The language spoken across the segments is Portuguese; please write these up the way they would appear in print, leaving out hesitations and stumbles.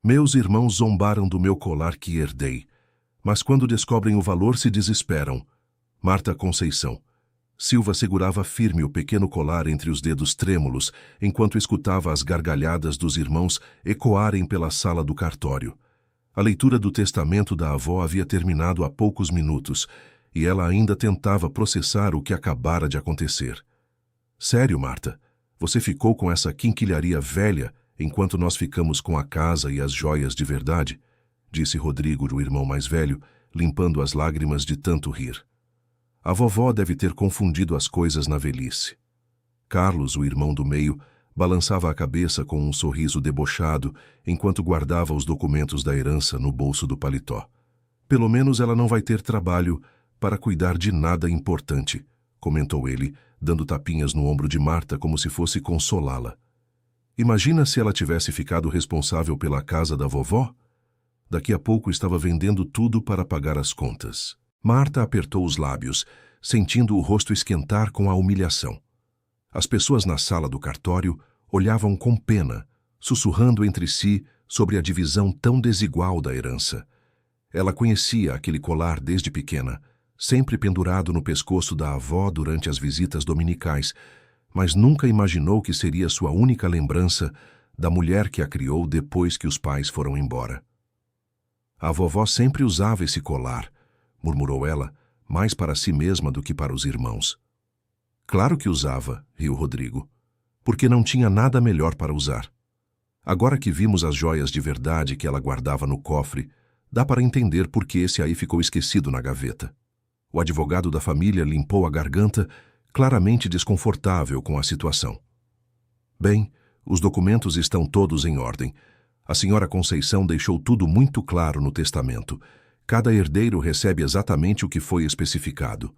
Meus irmãos zombaram do meu colar que herdei, mas quando descobrem o valor se desesperam. Marta Conceição. Silva segurava firme o pequeno colar entre os dedos trêmulos, enquanto escutava as gargalhadas dos irmãos ecoarem pela sala do cartório. A leitura do testamento da avó havia terminado há poucos minutos, e ela ainda tentava processar o que acabara de acontecer. Sério, Marta? Você ficou com essa quinquilharia velha enquanto nós ficamos com a casa e as joias de verdade? Disse Rodrigo, o irmão mais velho, limpando as lágrimas de tanto rir. A vovó deve ter confundido as coisas na velhice. Carlos, o irmão do meio, balançava a cabeça com um sorriso debochado enquanto guardava os documentos da herança no bolso do paletó. Pelo menos ela não vai ter trabalho para cuidar de nada importante, comentou ele, dando tapinhas no ombro de Marta como se fosse consolá-la. Imagina se ela tivesse ficado responsável pela casa da vovó? Daqui a pouco estava vendendo tudo para pagar as contas. Marta apertou os lábios, sentindo o rosto esquentar com a humilhação. As pessoas na sala do cartório olhavam com pena, sussurrando entre si sobre a divisão tão desigual da herança. Ela conhecia aquele colar desde pequena, sempre pendurado no pescoço da avó durante as visitas dominicais, mas nunca imaginou que seria sua única lembrança da mulher que a criou depois que os pais foram embora. A vovó sempre usava esse colar, murmurou ela, mais para si mesma do que para os irmãos. Claro que usava, riu Rodrigo, porque não tinha nada melhor para usar. Agora que vimos as joias de verdade que ela guardava no cofre, dá para entender por que esse aí ficou esquecido na gaveta. O advogado da família limpou a garganta, claramente desconfortável com a situação. Bem, os documentos estão todos em ordem. A senhora Conceição deixou tudo muito claro no testamento. Cada herdeiro recebe exatamente o que foi especificado.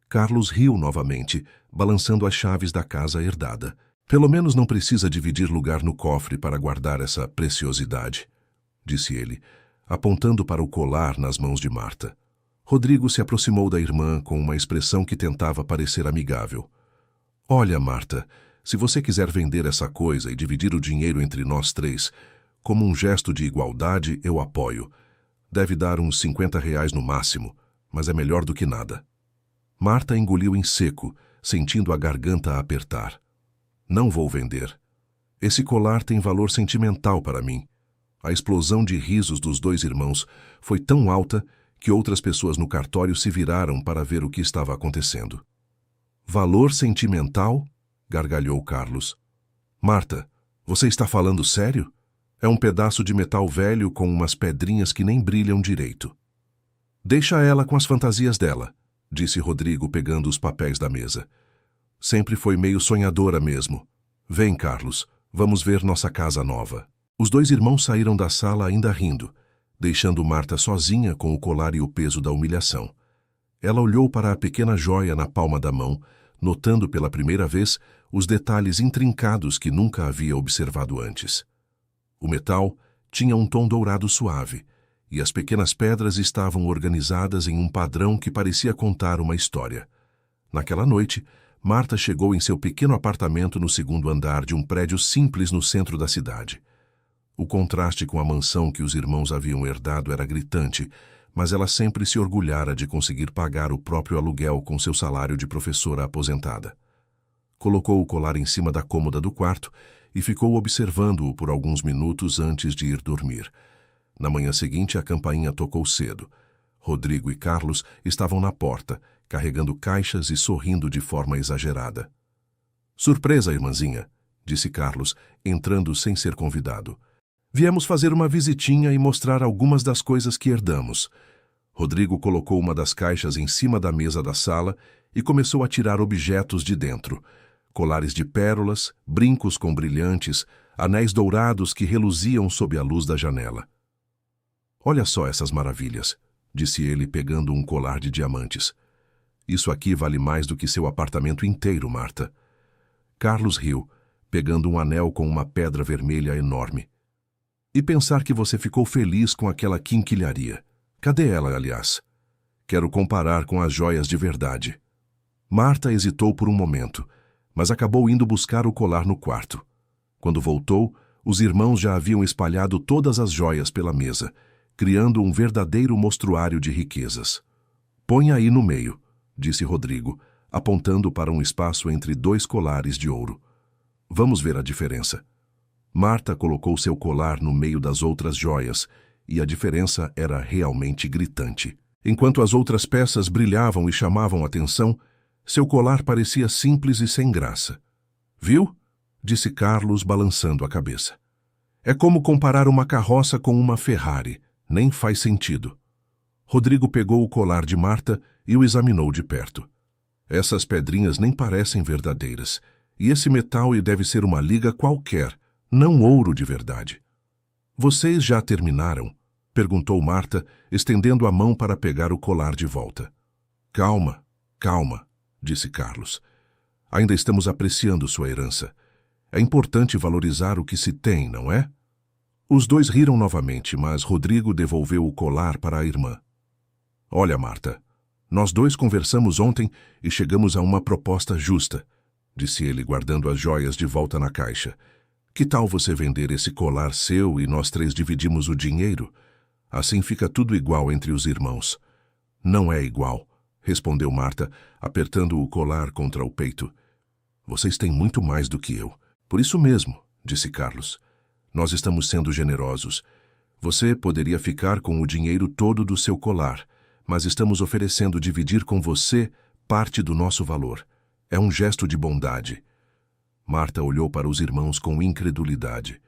Carlos riu novamente, balançando as chaves da casa herdada. Pelo menos não precisa dividir lugar no cofre para guardar essa preciosidade, disse ele, apontando para o colar nas mãos de Marta. Rodrigo se aproximou da irmã com uma expressão que tentava parecer amigável. Olha, Marta, se você quiser vender essa coisa e dividir o dinheiro entre nós três, como um gesto de igualdade, eu apoio. Deve dar uns R$ 50 no máximo, mas é melhor do que nada. Marta engoliu em seco, sentindo a garganta apertar. Não vou vender. Esse colar tem valor sentimental para mim. A explosão de risos dos dois irmãos foi tão alta que outras pessoas no cartório se viraram para ver o que estava acontecendo. Valor sentimental? Gargalhou Carlos. Marta, você está falando sério? É um pedaço de metal velho com umas pedrinhas que nem brilham direito. Deixa ela com as fantasias dela, disse Rodrigo pegando os papéis da mesa. Sempre foi meio sonhadora mesmo. Vem, Carlos, vamos ver nossa casa nova. Os dois irmãos saíram da sala ainda rindo, deixando Marta sozinha com o colar e o peso da humilhação. Ela olhou para a pequena joia na palma da mão, notando pela primeira vez os detalhes intrincados que nunca havia observado antes. O metal tinha um tom dourado suave, e as pequenas pedras estavam organizadas em um padrão que parecia contar uma história. Naquela noite, Marta chegou em seu pequeno apartamento no segundo andar de um prédio simples no centro da cidade. O contraste com a mansão que os irmãos haviam herdado era gritante, mas ela sempre se orgulhara de conseguir pagar o próprio aluguel com seu salário de professora aposentada. Colocou o colar em cima da cômoda do quarto e ficou observando-o por alguns minutos antes de ir dormir. Na manhã seguinte, a campainha tocou cedo. Rodrigo e Carlos estavam na porta, carregando caixas e sorrindo de forma exagerada. Surpresa, irmãzinha, disse Carlos, entrando sem ser convidado. Viemos fazer uma visitinha e mostrar algumas das coisas que herdamos. Rodrigo colocou uma das caixas em cima da mesa da sala e começou a tirar objetos de dentro. Colares de pérolas, brincos com brilhantes, anéis dourados que reluziam sob a luz da janela. Olha só essas maravilhas, disse ele pegando um colar de diamantes. Isso aqui vale mais do que seu apartamento inteiro, Marta. Carlos riu, pegando um anel com uma pedra vermelha enorme. E pensar que você ficou feliz com aquela quinquilharia. Cadê ela, aliás? Quero comparar com as joias de verdade. Marta hesitou por um momento, mas acabou indo buscar o colar no quarto. Quando voltou, Os irmãos já haviam espalhado todas as joias pela mesa, criando um verdadeiro mostruário de riquezas. Põe aí no meio, disse Rodrigo, apontando para um espaço entre 2 colares de ouro. Vamos ver a diferença. Marta colocou seu colar no meio das outras joias, e a diferença era realmente gritante. Enquanto as outras peças brilhavam e chamavam atenção, seu colar parecia simples e sem graça. Viu? Disse Carlos, balançando a cabeça. É como comparar uma carroça com uma Ferrari. Nem faz sentido. Rodrigo pegou o colar de Marta e o examinou de perto. Essas pedrinhas nem parecem verdadeiras, e esse metal deve ser uma liga qualquer, não ouro de verdade. Vocês já terminaram? Perguntou Marta, estendendo a mão para pegar o colar de volta. Calma, calma, disse Carlos. Ainda estamos apreciando sua herança. É importante valorizar o que se tem, não é? Os dois riram novamente, mas Rodrigo devolveu o colar para a irmã. Olha, Marta, nós dois conversamos ontem e chegamos a uma proposta justa, disse ele, guardando as joias de volta na caixa. Que tal você vender esse colar seu e nós 3 dividimos o dinheiro? Assim fica tudo igual entre os irmãos. Não é igual, respondeu Marta, apertando o colar contra o peito. Vocês têm muito mais do que eu. Por isso mesmo, disse Carlos. Nós estamos sendo generosos. Você poderia ficar com o dinheiro todo do seu colar, mas estamos oferecendo dividir com você parte do nosso valor. É um gesto de bondade. Marta olhou para os irmãos com incredulidade.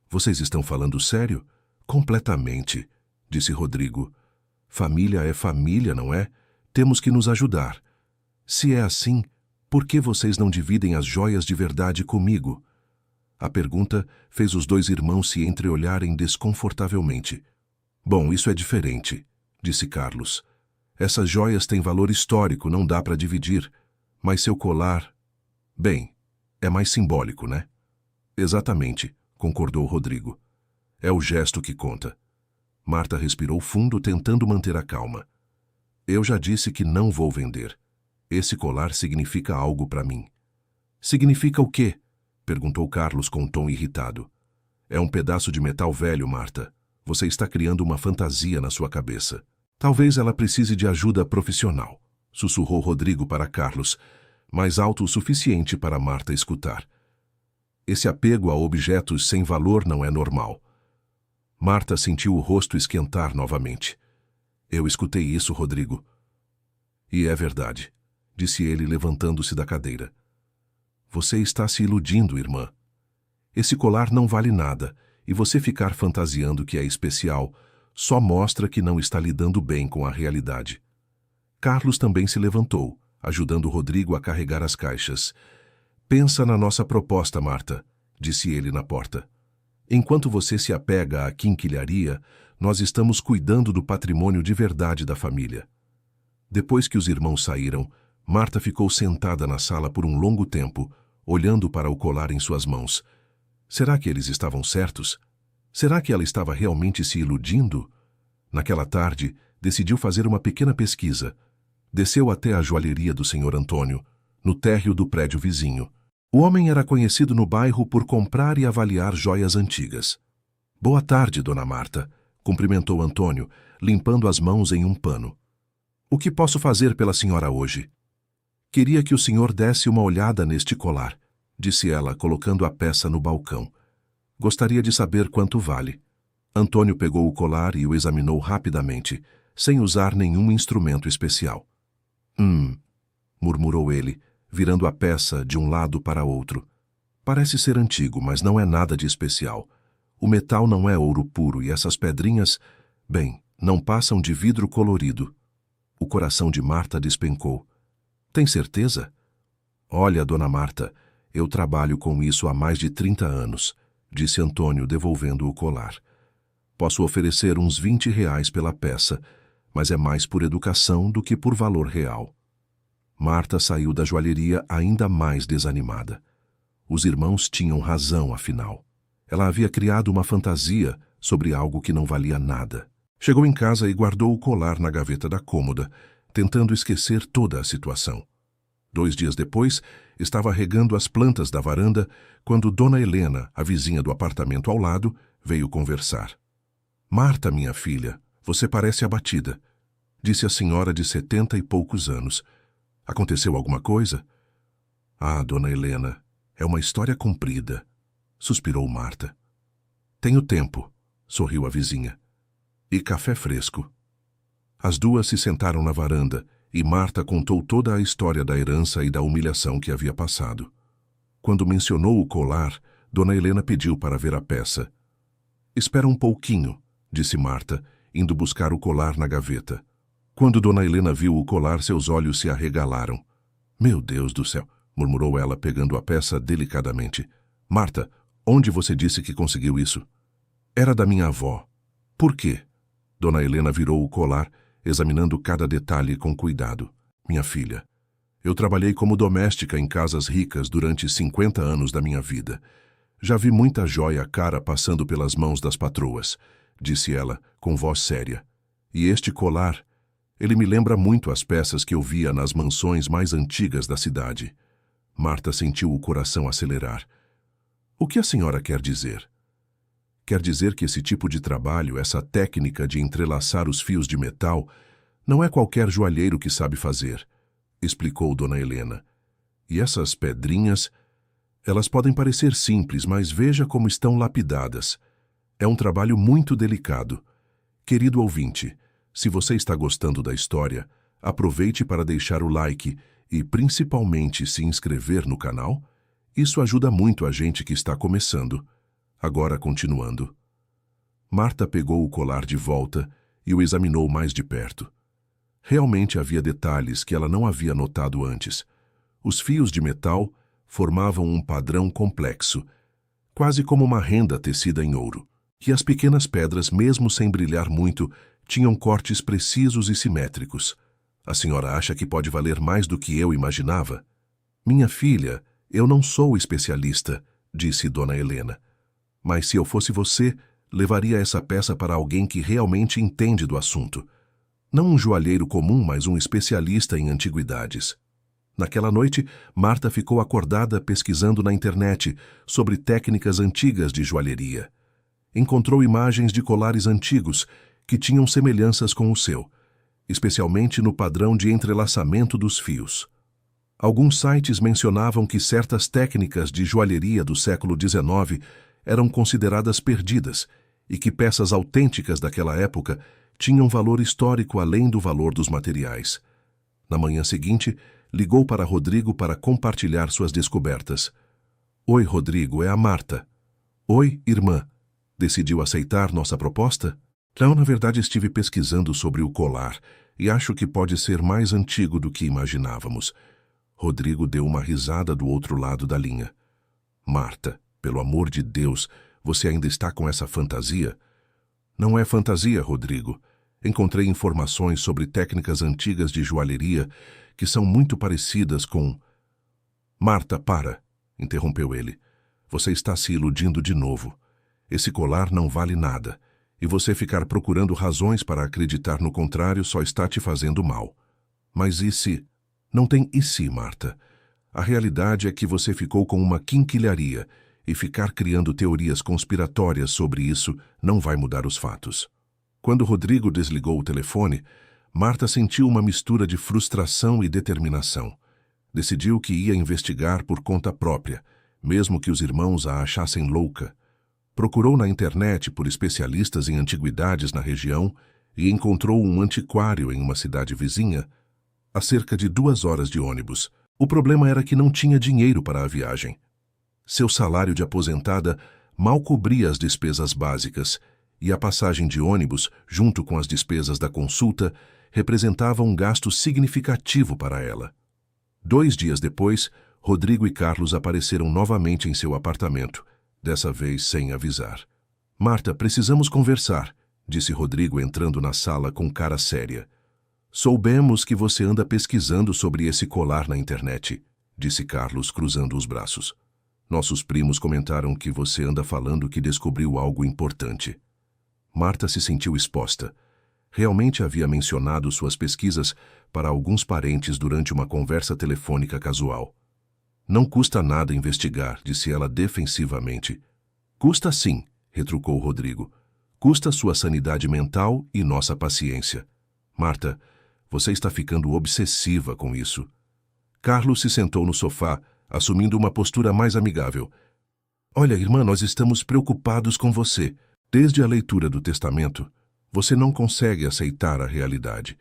Vocês estão falando sério? Completamente, disse Rodrigo. Família é família, não é? Temos que nos ajudar. Se é assim, por que vocês não dividem as joias de verdade comigo? A pergunta fez os 2 irmãos se entreolharem desconfortavelmente. Bom, isso é diferente, disse Carlos. Essas joias têm valor histórico, não dá para dividir. Mas seu colar... Bem, é mais simbólico, né? Exatamente, concordou Rodrigo. É o gesto que conta. Marta respirou fundo, tentando manter a calma. Eu já disse que não vou vender. Esse colar significa algo para mim. Significa o quê? Perguntou Carlos com um tom irritado. É um pedaço de metal velho, Marta. Você está criando uma fantasia na sua cabeça. Talvez ela precise de ajuda profissional, sussurrou Rodrigo para Carlos, mais alto o suficiente para Marta escutar. Esse apego a objetos sem valor não é normal. Marta sentiu o rosto esquentar novamente. Eu escutei isso, Rodrigo. E é verdade, disse ele, levantando-se da cadeira. Você está se iludindo, irmã. Esse colar não vale nada, e você ficar fantasiando que é especial só mostra que não está lidando bem com a realidade. Carlos também se levantou, ajudando Rodrigo a carregar as caixas. Pensa na nossa proposta, Marta, disse ele na porta. Enquanto você se apega à quinquilharia, nós estamos cuidando do patrimônio de verdade da família. Depois que os irmãos saíram, Marta ficou sentada na sala por um longo tempo, olhando para o colar em suas mãos. Será que eles estavam certos? Será que ela estava realmente se iludindo? Naquela tarde, decidiu fazer uma pequena pesquisa. Desceu até a joalheria do Sr. Antônio, no térreo do prédio vizinho. O homem era conhecido no bairro por comprar e avaliar joias antigas. Boa tarde, dona Marta, cumprimentou Antônio, limpando as mãos em um pano. O que posso fazer pela senhora hoje? Queria que o senhor desse uma olhada neste colar, disse ela, colocando a peça no balcão. Gostaria de saber quanto vale. Antônio pegou o colar e o examinou rapidamente, sem usar nenhum instrumento especial. Murmurou ele, virando a peça de um lado para outro. Parece ser antigo, mas não é nada de especial. O metal não é ouro puro e essas pedrinhas, bem, não passam de vidro colorido. O coração de Marta despencou. Tem certeza? Olha, dona Marta, eu trabalho com isso há mais de 30 anos, disse Antônio, devolvendo o colar. Posso oferecer uns R$ 20 pela peça, mas é mais por educação do que por valor real. Marta saiu da joalheria ainda mais desanimada. Os irmãos tinham razão, afinal. Ela havia criado uma fantasia sobre algo que não valia nada. Chegou em casa e guardou o colar na gaveta da cômoda, tentando esquecer toda a situação. 2 dias depois, estava regando as plantas da varanda quando Dona Helena, a vizinha do apartamento ao lado, veio conversar. Marta, minha filha, você parece abatida, disse a senhora de 70 e poucos anos. Aconteceu alguma coisa? Ah, Dona Helena, é uma história comprida, suspirou Marta. Tenho tempo, sorriu a vizinha. E café fresco. As duas se sentaram na varanda e Marta contou toda a história da herança e da humilhação que havia passado. Quando mencionou o colar, Dona Helena pediu para ver a peça. Espera um pouquinho, disse Marta, indo buscar o colar na gaveta. Quando Dona Helena viu o colar, seus olhos se arregalaram. Meu Deus do céu, murmurou ela, pegando a peça delicadamente. Marta, onde você disse que conseguiu isso? Era da minha avó. Por quê? Dona Helena virou o colar, examinando cada detalhe com cuidado. Minha filha, eu trabalhei como doméstica em casas ricas durante 50 anos da minha vida. Já vi muita joia cara passando pelas mãos das patroas, disse ela, com voz séria. E este colar, ele me lembra muito as peças que eu via nas mansões mais antigas da cidade. Marta sentiu o coração acelerar. O que a senhora quer dizer? Quer dizer que esse tipo de trabalho, essa técnica de entrelaçar os fios de metal, não é qualquer joalheiro que sabe fazer, explicou Dona Helena. E essas pedrinhas, elas podem parecer simples, mas veja como estão lapidadas. É um trabalho muito delicado. Querido ouvinte, se você está gostando da história, aproveite para deixar o like e, principalmente, se inscrever no canal. Isso ajuda muito a gente que está começando. Agora, continuando. Marta pegou o colar de volta e o examinou mais de perto. Realmente havia detalhes que ela não havia notado antes. Os fios de metal formavam um padrão complexo, quase como uma renda tecida em ouro. E as pequenas pedras, mesmo sem brilhar muito, tinham cortes precisos e simétricos. A senhora acha que pode valer mais do que eu imaginava? Minha filha, eu não sou especialista, disse Dona Helena. Mas se eu fosse você, levaria essa peça para alguém que realmente entende do assunto. Não um joalheiro comum, mas um especialista em antiguidades. Naquela noite, Marta ficou acordada pesquisando na internet sobre técnicas antigas de joalheria. Encontrou imagens de colares antigos que tinham semelhanças com o seu, especialmente no padrão de entrelaçamento dos fios. Alguns sites mencionavam que certas técnicas de joalheria do século XIX eram consideradas perdidas e que peças autênticas daquela época tinham valor histórico além do valor dos materiais. Na manhã seguinte, ligou para Rodrigo para compartilhar suas descobertas. Oi, Rodrigo, é a Marta. Oi, irmã. Decidiu aceitar nossa proposta? Não, na verdade estive pesquisando sobre o colar e acho que pode ser mais antigo do que imaginávamos. Rodrigo deu uma risada do outro lado da linha. Marta, pelo amor de Deus, você ainda está com essa fantasia? Não é fantasia, Rodrigo. Encontrei informações sobre técnicas antigas de joalheria que são muito parecidas com... Marta, para, interrompeu ele. Você está se iludindo de novo. Esse colar não vale nada, e você ficar procurando razões para acreditar no contrário só está te fazendo mal. Mas e se? Não tem e se, Marta. A realidade é que você ficou com uma quinquilharia, e ficar criando teorias conspiratórias sobre isso não vai mudar os fatos. Quando Rodrigo desligou o telefone, Marta sentiu uma mistura de frustração e determinação. Decidiu que ia investigar por conta própria, mesmo que os irmãos a achassem louca. Procurou na internet por especialistas em antiguidades na região e encontrou um antiquário em uma cidade vizinha, a cerca de 2 horas de ônibus. O problema era que não tinha dinheiro para a viagem. Seu salário de aposentada mal cobria as despesas básicas, e a passagem de ônibus, junto com as despesas da consulta, representava um gasto significativo para ela. 2 dias depois, Rodrigo e Carlos apareceram novamente em seu apartamento, dessa vez sem avisar. Marta, precisamos conversar, disse Rodrigo entrando na sala com cara séria. Soubemos que você anda pesquisando sobre esse colar na internet, disse Carlos cruzando os braços. Nossos primos comentaram que você anda falando que descobriu algo importante. Marta se sentiu exposta. Realmente havia mencionado suas pesquisas para alguns parentes durante uma conversa telefônica casual. Não custa nada investigar, disse ela defensivamente. Custa sim, retrucou Rodrigo. Custa sua sanidade mental e nossa paciência. Marta, você está ficando obsessiva com isso. Carlos se sentou no sofá, assumindo uma postura mais amigável. Olha, irmã, nós estamos preocupados com você. Desde a leitura do testamento, você não consegue aceitar a realidade.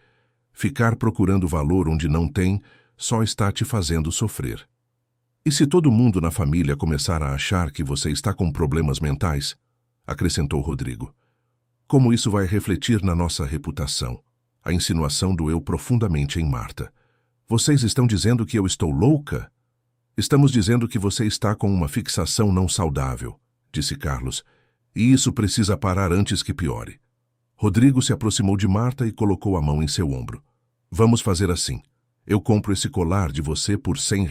Ficar procurando valor onde não tem só está te fazendo sofrer. E se todo mundo na família começar a achar que você está com problemas mentais? Acrescentou Rodrigo. Como isso vai refletir na nossa reputação? A insinuação doeu profundamente em Marta. Vocês estão dizendo que eu estou louca? Estamos dizendo que você está com uma fixação não saudável, disse Carlos. E isso precisa parar antes que piore. Rodrigo se aproximou de Marta e colocou a mão em seu ombro. Vamos fazer assim. Eu compro esse colar de você por R$ 100.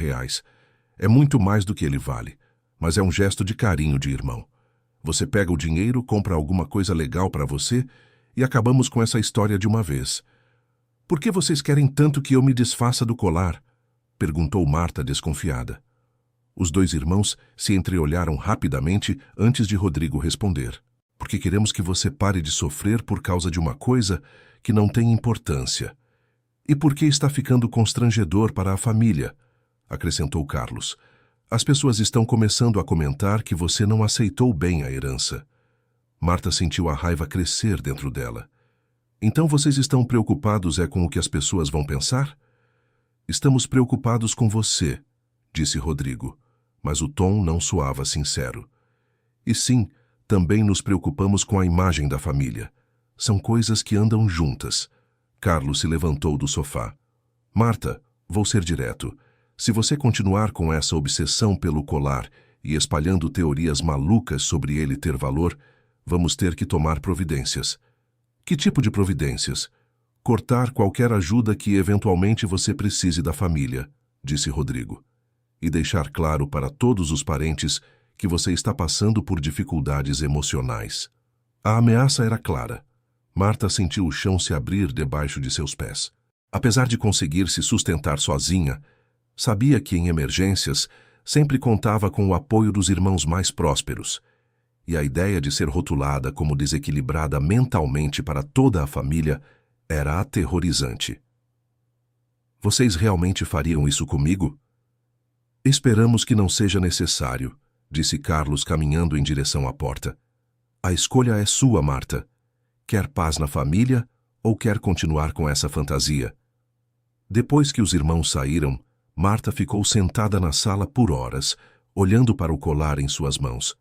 É muito mais do que ele vale, mas é um gesto de carinho de irmão. Você pega o dinheiro, compra alguma coisa legal para você e acabamos com essa história de uma vez. Por que vocês querem tanto que eu me desfaça do colar? Perguntou Marta desconfiada. Os dois irmãos se entreolharam rapidamente antes de Rodrigo responder. Porque queremos que você pare de sofrer por causa de uma coisa que não tem importância. E porque está ficando constrangedor para a família, acrescentou Carlos. As pessoas estão começando a comentar que você não aceitou bem a herança. Marta sentiu a raiva crescer dentro dela. Então vocês estão preocupados com o que as pessoas vão pensar? Estamos preocupados com você, disse Rodrigo, mas o tom não soava sincero. E sim, também nos preocupamos com a imagem da família. São coisas que andam juntas. Carlos se levantou do sofá. Marta, vou ser direto. Se você continuar com essa obsessão pelo colar e espalhando teorias malucas sobre ele ter valor, vamos ter que tomar providências. Que tipo de providências? Cortar qualquer ajuda que eventualmente você precise da família, disse Rodrigo. E deixar claro para todos os parentes que você está passando por dificuldades emocionais. A ameaça era clara. Marta sentiu o chão se abrir debaixo de seus pés. Apesar de conseguir se sustentar sozinha, sabia que em emergências sempre contava com o apoio dos irmãos mais prósperos. E a ideia de ser rotulada como desequilibrada mentalmente para toda a família era aterrorizante. Vocês realmente fariam isso comigo? Esperamos que não seja necessário, disse Carlos caminhando em direção à porta. A escolha é sua, Marta. Quer paz na família ou quer continuar com essa fantasia? Depois que os irmãos saíram, Marta ficou sentada na sala por horas, olhando para o colar em suas mãos.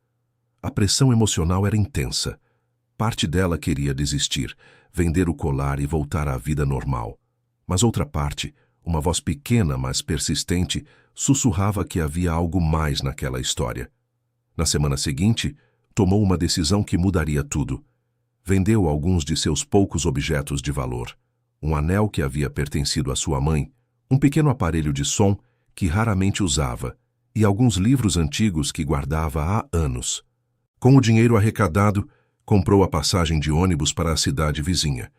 A pressão emocional era intensa. Parte dela queria desistir, vender o colar e voltar à vida normal. Mas outra parte, uma voz pequena mas persistente, sussurrava que havia algo mais naquela história. Na semana seguinte, tomou uma decisão que mudaria tudo. Vendeu alguns de seus poucos objetos de valor. Um anel que havia pertencido à sua mãe, um pequeno aparelho de som que raramente usava e alguns livros antigos que guardava há anos. Com o dinheiro arrecadado, comprou a passagem de ônibus para a cidade vizinha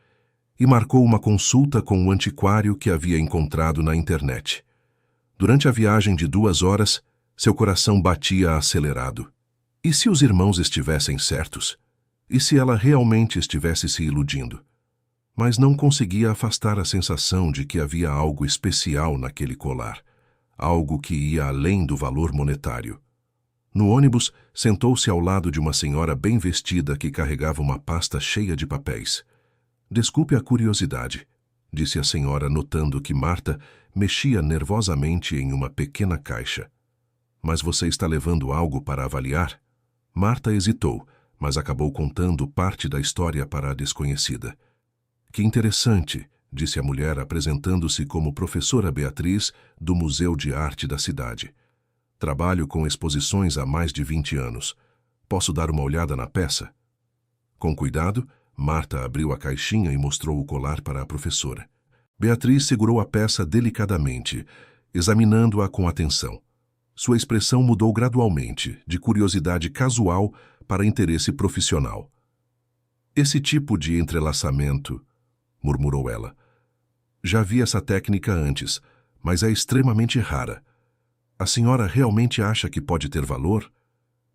e marcou uma consulta com o antiquário que havia encontrado na internet. Durante a viagem de 2 horas, seu coração batia acelerado. E se os irmãos estivessem certos? E se ela realmente estivesse se iludindo? Mas não conseguia afastar a sensação de que havia algo especial naquele colar, algo que ia além do valor monetário. No ônibus, sentou-se ao lado de uma senhora bem vestida que carregava uma pasta cheia de papéis. Desculpe a curiosidade, disse a senhora, notando que Marta mexia nervosamente em uma pequena caixa. Mas você está levando algo para avaliar? Marta hesitou, mas acabou contando parte da história para a desconhecida. Que interessante, disse a mulher, apresentando-se como professora Beatriz do Museu de Arte da cidade. Trabalho com exposições há mais de 20 anos. Posso dar uma olhada na peça? Com cuidado, Marta abriu a caixinha e mostrou o colar para a professora. Beatriz segurou a peça delicadamente, examinando-a com atenção. Sua expressão mudou gradualmente, de curiosidade casual para interesse profissional. Esse tipo de entrelaçamento, murmurou ela. Já vi essa técnica antes, mas é extremamente rara. A senhora realmente acha que pode ter valor?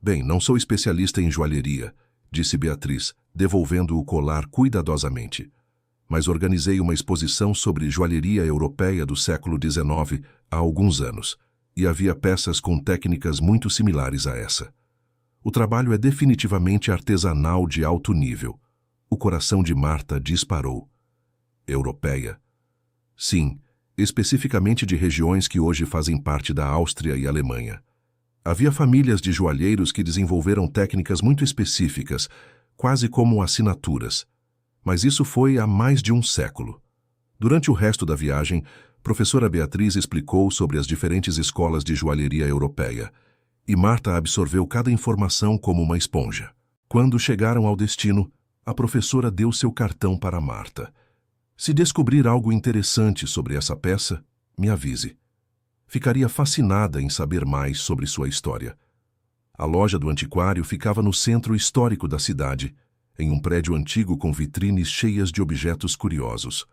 Bem, não sou especialista em joalheria, disse Beatriz, devolvendo o colar cuidadosamente. Mas organizei uma exposição sobre joalheria europeia do século XIX há alguns anos, e havia peças com técnicas muito similares a essa. O trabalho é definitivamente artesanal de alto nível. O coração de Marta disparou. Europeia? Sim, especificamente de regiões que hoje fazem parte da Áustria e Alemanha. Havia famílias de joalheiros que desenvolveram técnicas muito específicas, quase como assinaturas. Mas isso foi há mais de um século. Durante o resto da viagem, professora Beatriz explicou sobre as diferentes escolas de joalheria europeia, e Marta absorveu cada informação como uma esponja. Quando chegaram ao destino, a professora deu seu cartão para Marta. Se descobrir algo interessante sobre essa peça, me avise. Ficaria fascinada em saber mais sobre sua história. A loja do antiquário ficava no centro histórico da cidade, em um prédio antigo com vitrines cheias de objetos curiosos.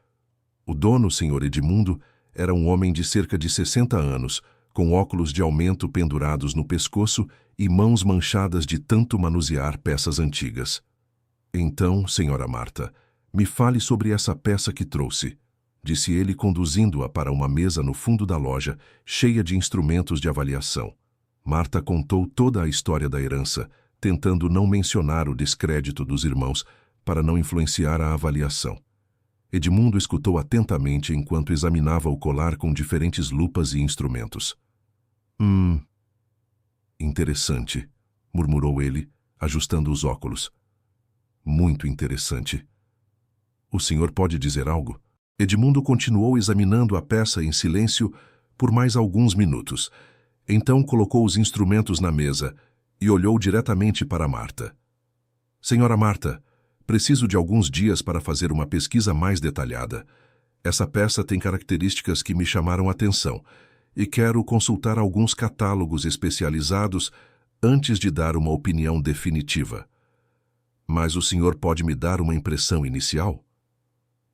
O dono, Sr. Edmundo, era um homem de cerca de 60 anos, com óculos de aumento pendurados no pescoço e mãos manchadas de tanto manusear peças antigas. Então, Sra. Marta, me fale sobre essa peça que trouxe, disse ele conduzindo-a para uma mesa no fundo da loja, cheia de instrumentos de avaliação. Marta contou toda a história da herança, tentando não mencionar o descrédito dos irmãos para não influenciar a avaliação. Edmundo escutou atentamente enquanto examinava o colar com diferentes lupas e instrumentos. Interessante, murmurou ele, ajustando os óculos. Muito interessante. O senhor pode dizer algo? Edmundo continuou examinando a peça em silêncio por mais alguns minutos. Então colocou os instrumentos na mesa e olhou diretamente para Marta. Senhora Marta, preciso de alguns dias para fazer uma pesquisa mais detalhada. Essa peça tem características que me chamaram a atenção e quero consultar alguns catálogos especializados antes de dar uma opinião definitiva. Mas o senhor pode me dar uma impressão inicial?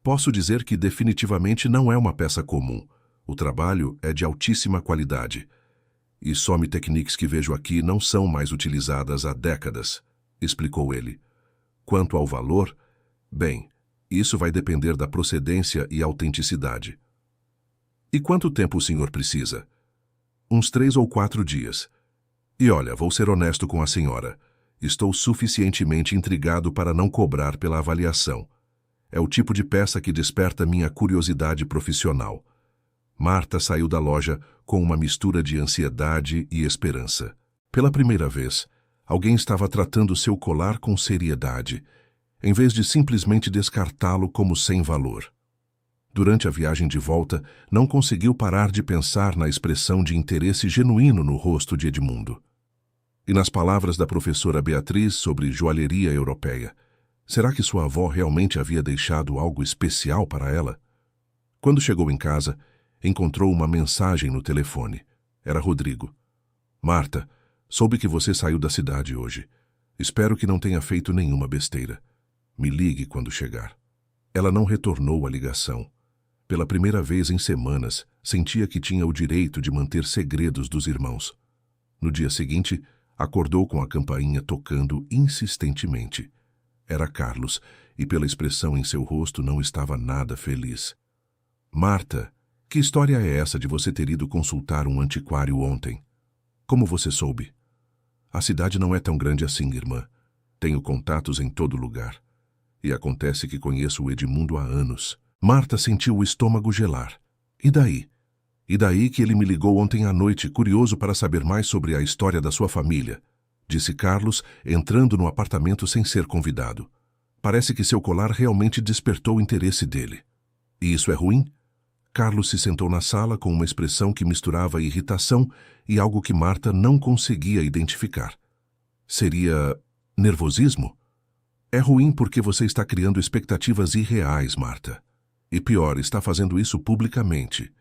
Posso dizer que definitivamente não é uma peça comum. O trabalho é de altíssima qualidade. E Somme Techniques que vejo aqui não são mais utilizadas há décadas, explicou ele. Quanto ao valor, bem, isso vai depender da procedência e autenticidade. E quanto tempo o senhor precisa? Uns 3 ou 4 dias. E olha, vou ser honesto com a senhora. Estou suficientemente intrigado para não cobrar pela avaliação. É o tipo de peça que desperta minha curiosidade profissional. Marta saiu da loja com uma mistura de ansiedade e esperança. Pela primeira vez, alguém estava tratando seu colar com seriedade, em vez de simplesmente descartá-lo como sem valor. Durante a viagem de volta, não conseguiu parar de pensar na expressão de interesse genuíno no rosto de Edmundo. E nas palavras da professora Beatriz sobre joalheria europeia. Será que sua avó realmente havia deixado algo especial para ela? Quando chegou em casa, encontrou uma mensagem no telefone. Era Rodrigo. Marta, soube que você saiu da cidade hoje. Espero que não tenha feito nenhuma besteira. Me ligue quando chegar. Ela não retornou a ligação. Pela primeira vez em semanas, sentia que tinha o direito de manter segredos dos irmãos. No dia seguinte, acordou com a campainha tocando insistentemente. Era Carlos, e pela expressão em seu rosto não estava nada feliz. Marta, que história é essa de você ter ido consultar um antiquário ontem? Como você soube? A cidade não é tão grande assim, irmã. Tenho contatos em todo lugar. E acontece que conheço o Edmundo há anos. Marta sentiu o estômago gelar. E daí? E daí que ele me ligou ontem à noite, curioso para saber mais sobre a história da sua família, disse Carlos, entrando no apartamento sem ser convidado. Parece que seu colar realmente despertou o interesse dele. E isso é ruim? Carlos se sentou na sala com uma expressão que misturava irritação e algo que Marta não conseguia identificar. Seria nervosismo? É ruim porque você está criando expectativas irreais, Marta. E pior, está fazendo isso publicamente.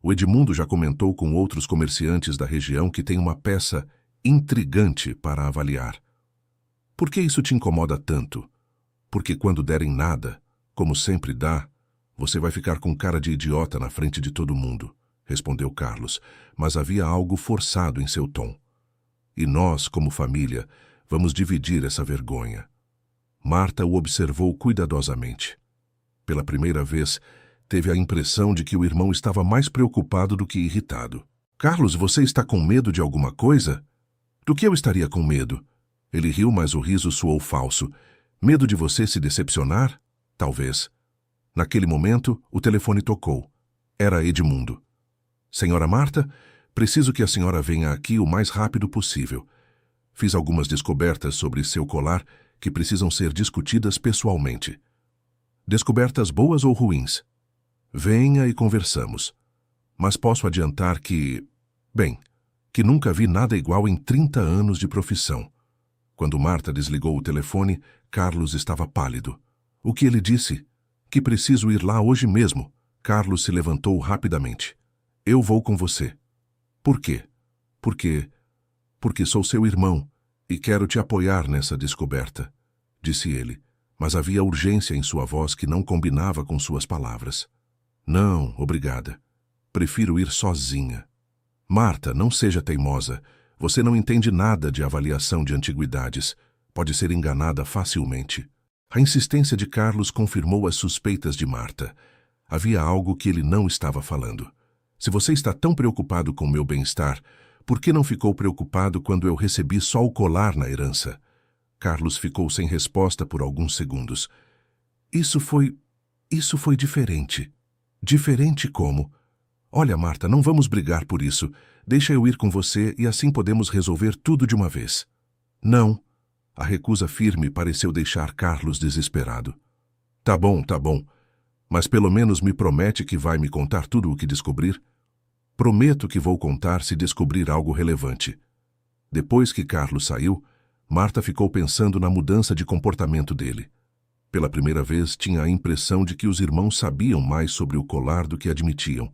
O Edmundo já comentou com outros comerciantes da região que tem uma peça intrigante para avaliar. Por que isso te incomoda tanto? Porque quando derem nada, como sempre dá, Você vai ficar com cara de idiota na frente de todo mundo, respondeu Carlos, mas havia algo forçado em seu tom. E nós, como família, vamos dividir essa vergonha. Marta o observou cuidadosamente. Pela primeira vez, teve a impressão de que o irmão estava mais preocupado do que irritado. Carlos, você está com medo de alguma coisa? Do que eu estaria com medo? Ele riu, mas o riso soou falso. Medo de você se decepcionar? Talvez. Naquele momento, o telefone tocou. Era Edmundo. Senhora Marta, preciso que a senhora venha aqui o mais rápido possível. Fiz algumas descobertas sobre seu colar que precisam ser discutidas pessoalmente. Descobertas boas ou ruins? Venha e conversamos. Mas posso adiantar que... que nunca vi nada igual em 30 anos de profissão. Quando Marta desligou o telefone, Carlos estava pálido. O que ele disse? Que preciso ir lá hoje mesmo. Carlos se levantou rapidamente. Eu vou com você. Por quê? Porque sou seu irmão e quero te apoiar nessa descoberta, disse ele, mas havia urgência em sua voz que não combinava com suas palavras. Não, obrigada. Prefiro ir sozinha. Marta, não seja teimosa. Você não entende nada de avaliação de antiguidades. Pode ser enganada facilmente. A insistência de Carlos confirmou as suspeitas de Marta. Havia algo que ele não estava falando. Se você está tão preocupado com meu bem-estar, por que não ficou preocupado quando eu recebi só o colar na herança? Carlos ficou sem resposta por alguns segundos. Isso foi diferente. Diferente como? Olha, Marta, não vamos brigar por isso. Deixa eu ir com você e assim podemos resolver tudo de uma vez. Não. A recusa firme pareceu deixar Carlos desesperado. Tá bom. Mas pelo menos me promete que vai me contar tudo o que descobrir? Prometo que vou contar se descobrir algo relevante. Depois que Carlos saiu, Marta ficou pensando na mudança de comportamento dele. Pela primeira vez, tinha a impressão de que os irmãos sabiam mais sobre o colar do que admitiam.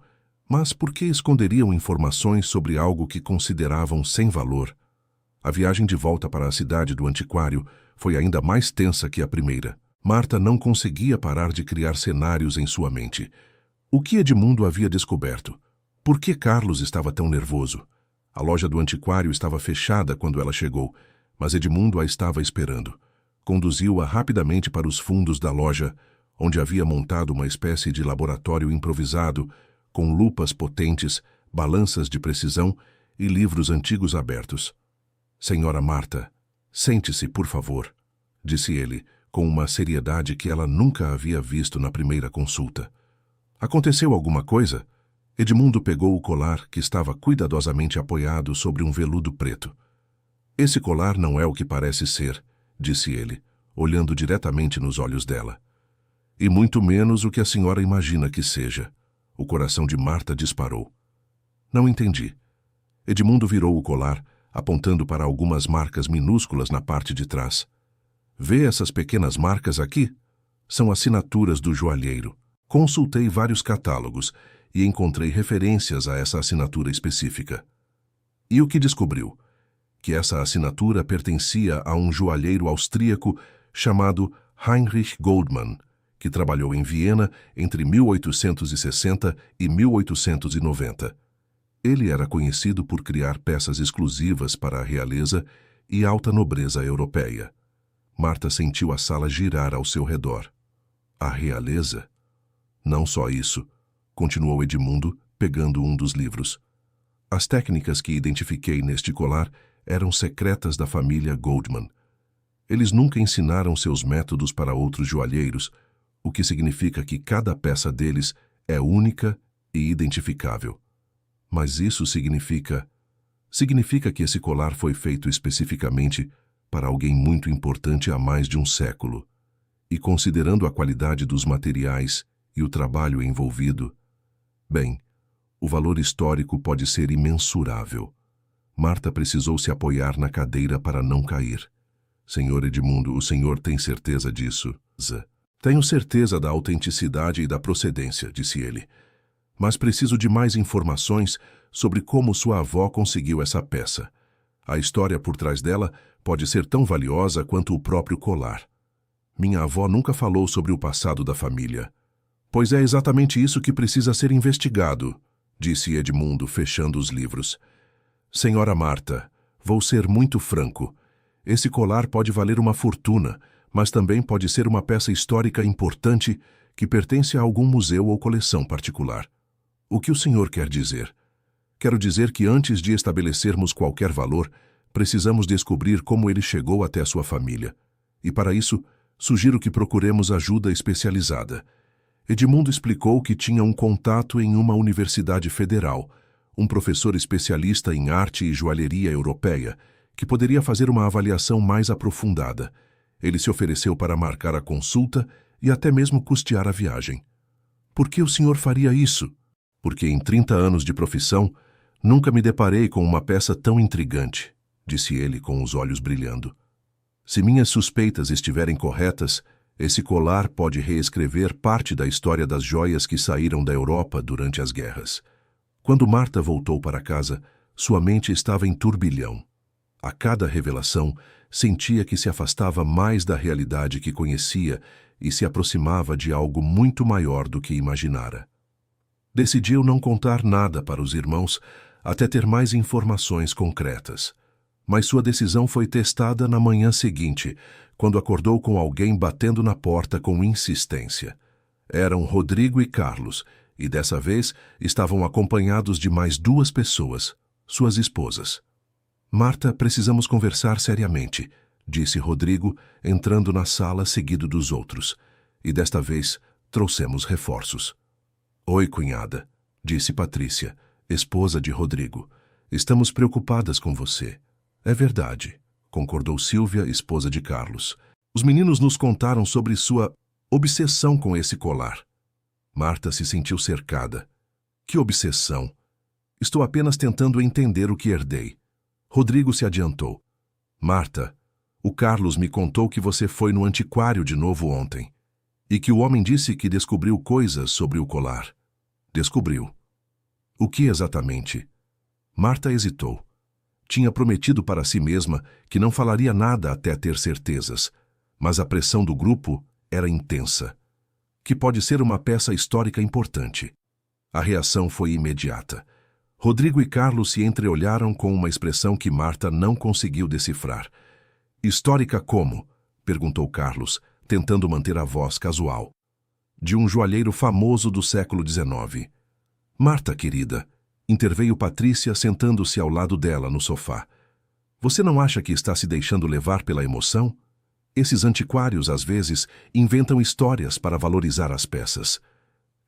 Mas por que esconderiam informações sobre algo que consideravam sem valor? A viagem de volta para a cidade do antiquário foi ainda mais tensa que a primeira. Marta não conseguia parar de criar cenários em sua mente. O que Edmundo havia descoberto? Por que Carlos estava tão nervoso? A loja do antiquário estava fechada quando ela chegou, mas Edmundo a estava esperando. Conduziu-a rapidamente para os fundos da loja, onde havia montado uma espécie de laboratório improvisado, com lupas potentes, balanças de precisão e livros antigos abertos. Senhora Marta, sente-se, por favor, disse ele, com uma seriedade que ela nunca havia visto na primeira consulta. Aconteceu alguma coisa? Edmundo pegou o colar que estava cuidadosamente apoiado sobre um veludo preto. Esse colar não é o que parece ser, disse ele, olhando diretamente nos olhos dela. E muito menos o que a senhora imagina que seja. O coração de Marta disparou. Não entendi. Edmundo virou o colar, apontando para algumas marcas minúsculas na parte de trás. Vê essas pequenas marcas aqui? São assinaturas do joalheiro. Consultei vários catálogos e encontrei referências a essa assinatura específica. E o que descobriu? Que essa assinatura pertencia a um joalheiro austríaco chamado Heinrich Goldmann, que trabalhou em Viena entre 1860 e 1890. Ele era conhecido por criar peças exclusivas para a realeza e alta nobreza europeia. Marta sentiu a sala girar ao seu redor. A realeza? Não só isso, continuou Edmundo, pegando um dos livros. As técnicas que identifiquei neste colar eram secretas da família Goldmann. Eles nunca ensinaram seus métodos para outros joalheiros, o que significa que cada peça deles é única e identificável. Mas isso significa que esse colar foi feito especificamente para alguém muito importante há mais de um século. E considerando a qualidade dos materiais e o trabalho envolvido, o valor histórico pode ser imensurável. Marta precisou se apoiar na cadeira para não cair. Senhor Edmundo, o senhor tem certeza disso? Tenho certeza da autenticidade e da procedência, disse ele. Mas preciso de mais informações sobre como sua avó conseguiu essa peça. A história por trás dela pode ser tão valiosa quanto o próprio colar. Minha avó nunca falou sobre o passado da família. Pois é exatamente isso que precisa ser investigado, disse Edmundo, fechando os livros. Senhora Marta, vou ser muito franco. Esse colar pode valer uma fortuna, mas também pode ser uma peça histórica importante que pertence a algum museu ou coleção particular. O que o senhor quer dizer? Quero dizer que antes de estabelecermos qualquer valor, precisamos descobrir como ele chegou até a sua família. E para isso, sugiro que procuremos ajuda especializada. Edmundo explicou que tinha um contato em uma universidade federal, um professor especialista em arte e joalheria europeia, que poderia fazer uma avaliação mais aprofundada. Ele se ofereceu para marcar a consulta e até mesmo custear a viagem. Por que o senhor faria isso? Porque em 30 anos de profissão, nunca me deparei com uma peça tão intrigante, disse ele com os olhos brilhando. Se minhas suspeitas estiverem corretas, esse colar pode reescrever parte da história das joias que saíram da Europa durante as guerras. Quando Marta voltou para casa, sua mente estava em turbilhão. A cada revelação, sentia que se afastava mais da realidade que conhecia e se aproximava de algo muito maior do que imaginara. Decidiu não contar nada para os irmãos até ter mais informações concretas. Mas sua decisão foi testada na manhã seguinte, quando acordou com alguém batendo na porta com insistência. Eram Rodrigo e Carlos, e dessa vez estavam acompanhados de mais 2 pessoas, suas esposas. Marta, precisamos conversar seriamente, disse Rodrigo, entrando na sala seguido dos outros. E desta vez trouxemos reforços. Oi, cunhada, disse Patrícia, esposa de Rodrigo. Estamos preocupadas com você. É verdade, concordou Silvia, esposa de Carlos. Os meninos nos contaram sobre sua obsessão com esse colar. Marta se sentiu cercada. Que obsessão? Estou apenas tentando entender o que herdei. Rodrigo se adiantou. Marta, o Carlos me contou que você foi no antiquário de novo ontem e que o homem disse que descobriu coisas sobre o colar. Descobriu. O que exatamente? Marta hesitou. Tinha prometido para si mesma que não falaria nada até ter certezas, mas a pressão do grupo era intensa. Que pode ser uma peça histórica importante. A reação foi imediata. Rodrigo e Carlos se entreolharam com uma expressão que Marta não conseguiu decifrar. Histórica como? Perguntou Carlos, tentando manter a voz casual. De um joalheiro famoso do século XIX. Marta, querida, interveio Patrícia sentando-se ao lado dela no sofá. Você não acha que está se deixando levar pela emoção? Esses antiquários, às vezes, inventam histórias para valorizar as peças.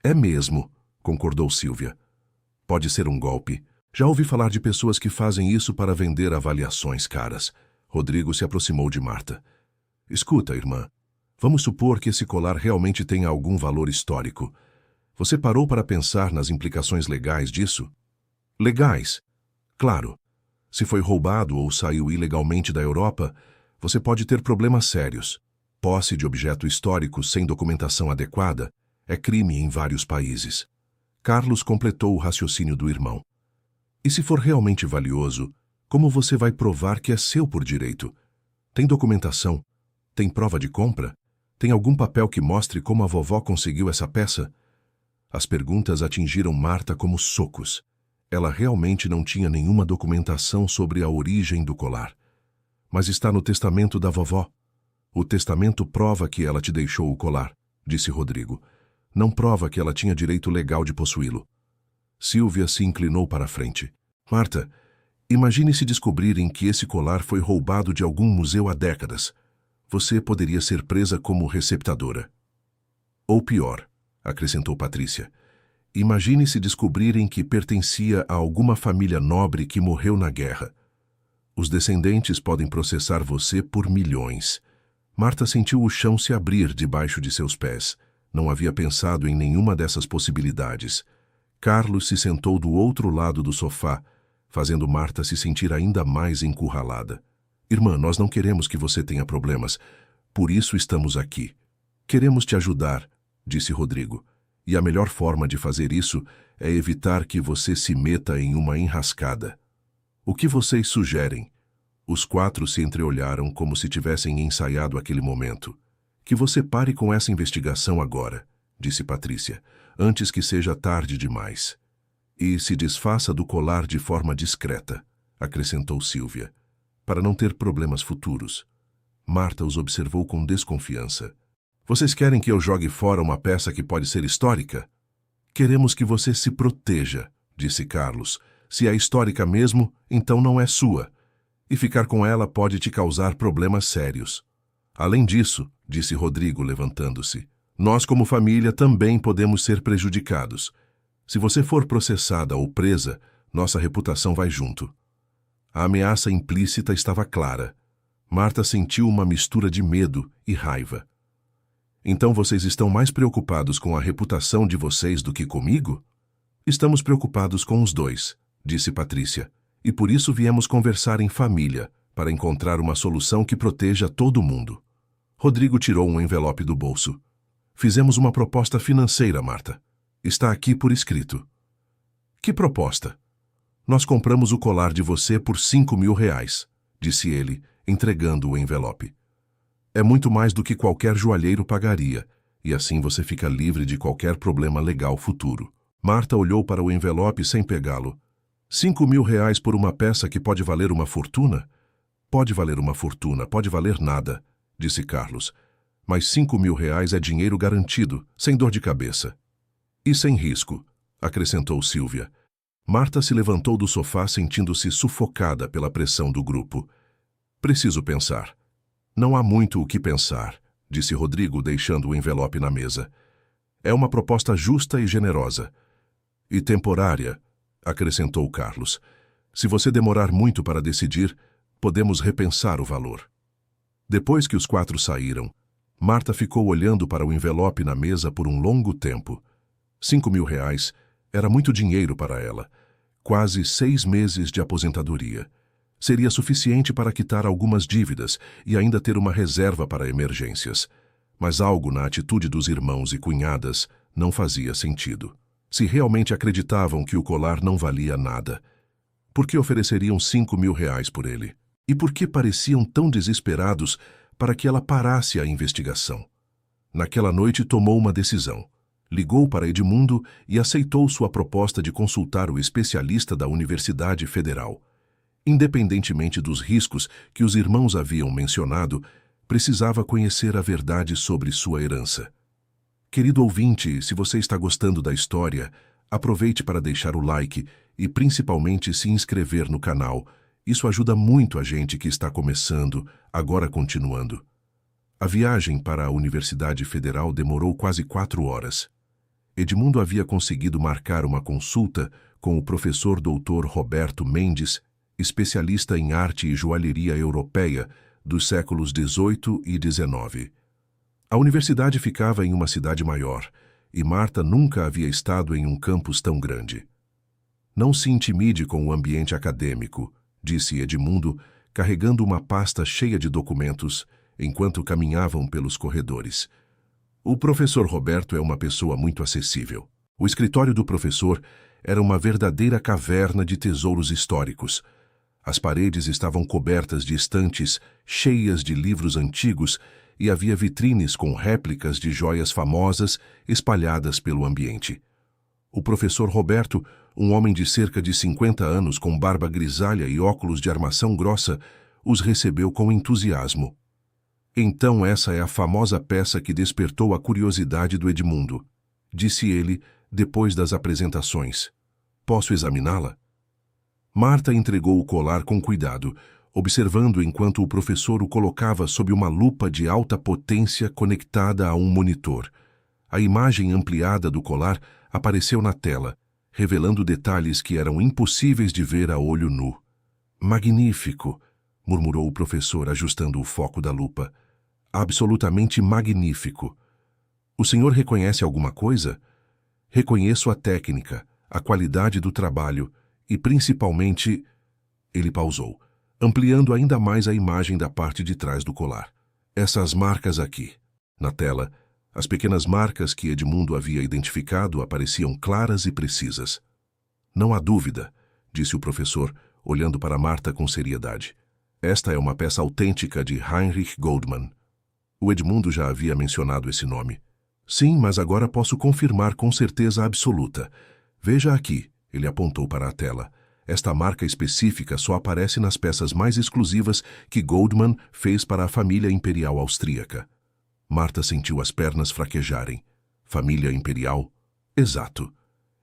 É mesmo, concordou Silvia. Pode ser um golpe. Já ouvi falar de pessoas que fazem isso para vender avaliações caras. Rodrigo se aproximou de Marta. Escuta, irmã. Vamos supor que esse colar realmente tenha algum valor histórico. Você parou para pensar nas implicações legais disso? Legais? Claro. Se foi roubado ou saiu ilegalmente da Europa, você pode ter problemas sérios. Posse de objeto histórico sem documentação adequada é crime em vários países. Carlos completou o raciocínio do irmão. E se for realmente valioso, como você vai provar que é seu por direito? Tem documentação? Tem prova de compra? Tem algum papel que mostre como a vovó conseguiu essa peça? As perguntas atingiram Marta como socos. Ela realmente não tinha nenhuma documentação sobre a origem do colar. Mas está no testamento da vovó. O testamento prova que ela te deixou o colar, disse Rodrigo. Não prova que ela tinha direito legal de possuí-lo. Silvia se inclinou para a frente. Marta, imagine se descobrirem que esse colar foi roubado de algum museu há décadas. Você poderia ser presa como receptadora. Ou pior, acrescentou Patrícia. Imagine se descobrirem que pertencia a alguma família nobre que morreu na guerra. Os descendentes podem processar você por milhões. Marta sentiu o chão se abrir debaixo de seus pés. Não havia pensado em nenhuma dessas possibilidades. Carlos se sentou do outro lado do sofá, fazendo Marta se sentir ainda mais encurralada. Irmã, nós não queremos que você tenha problemas. Por isso estamos aqui. Queremos te ajudar, disse Rodrigo. E a melhor forma de fazer isso é evitar que você se meta em uma enrascada. O que vocês sugerem? Os 4 se entreolharam como se tivessem ensaiado aquele momento. Que você pare com essa investigação agora, disse Patrícia, antes que seja tarde demais. E se desfaça do colar de forma discreta, acrescentou Silvia, para não ter problemas futuros. Marta os observou com desconfiança. Vocês querem que eu jogue fora uma peça que pode ser histórica? Queremos que você se proteja, disse Carlos. Se é histórica mesmo, então não é sua. E ficar com ela pode te causar problemas sérios. Além disso, disse Rodrigo, levantando-se, nós como família também podemos ser prejudicados. Se você for processada ou presa, nossa reputação vai junto. A ameaça implícita estava clara. Marta sentiu uma mistura de medo e raiva. Então vocês estão mais preocupados com a reputação de vocês do que comigo? Estamos preocupados com os dois, disse Patrícia, e por isso viemos conversar em família, para encontrar uma solução que proteja todo mundo. Rodrigo tirou um envelope do bolso. Fizemos uma proposta financeira, Marta. Está aqui por escrito. Que proposta? Nós compramos o colar de você por R$ 5.000, disse ele, entregando o envelope. É muito mais do que qualquer joalheiro pagaria, e assim você fica livre de qualquer problema legal futuro. Marta olhou para o envelope sem pegá-lo. R$ 5.000 por uma peça que pode valer uma fortuna? Pode valer uma fortuna, pode valer nada, disse Carlos. Mas R$ 5.000 é dinheiro garantido, sem dor de cabeça. E sem risco, acrescentou Silvia. Marta se levantou do sofá sentindo-se sufocada pela pressão do grupo. Preciso pensar. Não há muito o que pensar, disse Rodrigo, deixando o envelope na mesa. É uma proposta justa e generosa. E temporária, acrescentou Carlos. Se você demorar muito para decidir, podemos repensar o valor. Depois que os 4 saíram, Marta ficou olhando para o envelope na mesa por um longo tempo. R$ 5.000 era muito dinheiro para ela. Quase 6 meses de aposentadoria. Seria suficiente para quitar algumas dívidas e ainda ter uma reserva para emergências. Mas algo na atitude dos irmãos e cunhadas não fazia sentido. Se realmente acreditavam que o colar não valia nada, por que ofereceriam R$ 5.000 por ele? E por que pareciam tão desesperados para que ela parasse a investigação? Naquela noite tomou uma decisão. Ligou para Edmundo e aceitou sua proposta de consultar o especialista da Universidade Federal. Independentemente dos riscos que os irmãos haviam mencionado, precisava conhecer a verdade sobre sua herança. Querido ouvinte, se você está gostando da história, aproveite para deixar o like e principalmente se inscrever no canal. Isso ajuda muito a gente que está começando, agora continuando. A viagem para a Universidade Federal demorou quase 4 horas. Edmundo havia conseguido marcar uma consulta com o professor Dr. Roberto Mendes, especialista em arte e joalheria europeia dos séculos XVIII e XIX. A universidade ficava em uma cidade maior, e Marta nunca havia estado em um campus tão grande. Não se intimide com o ambiente acadêmico, disse Edmundo, carregando uma pasta cheia de documentos, enquanto caminhavam pelos corredores. O professor Roberto é uma pessoa muito acessível. O escritório do professor era uma verdadeira caverna de tesouros históricos. As paredes estavam cobertas de estantes cheias de livros antigos e havia vitrines com réplicas de joias famosas espalhadas pelo ambiente. O professor Roberto, um homem de cerca de 50 anos com barba grisalha e óculos de armação grossa, os recebeu com entusiasmo. Então essa é a famosa peça que despertou a curiosidade do Edmundo, disse ele depois das apresentações. Posso examiná-la? Marta entregou o colar com cuidado, observando enquanto o professor o colocava sob uma lupa de alta potência conectada a um monitor. A imagem ampliada do colar apareceu na tela, revelando detalhes que eram impossíveis de ver a olho nu. Magnífico, murmurou o professor, ajustando o foco da lupa. Absolutamente magnífico. O senhor reconhece alguma coisa? Reconheço a técnica, a qualidade do trabalho e, principalmente... Ele pausou, ampliando ainda mais a imagem da parte de trás do colar. Essas marcas aqui. Na tela, as pequenas marcas que Edmundo havia identificado apareciam claras e precisas. Não há dúvida, disse o professor, olhando para Marta com seriedade. Esta é uma peça autêntica de Heinrich Goldman. O Edmundo já havia mencionado esse nome. Sim, mas agora posso confirmar com certeza absoluta. Veja aqui, ele apontou para a tela. Esta marca específica só aparece nas peças mais exclusivas que Goldman fez para a família imperial austríaca. Marta sentiu as pernas fraquejarem. Família imperial? Exato.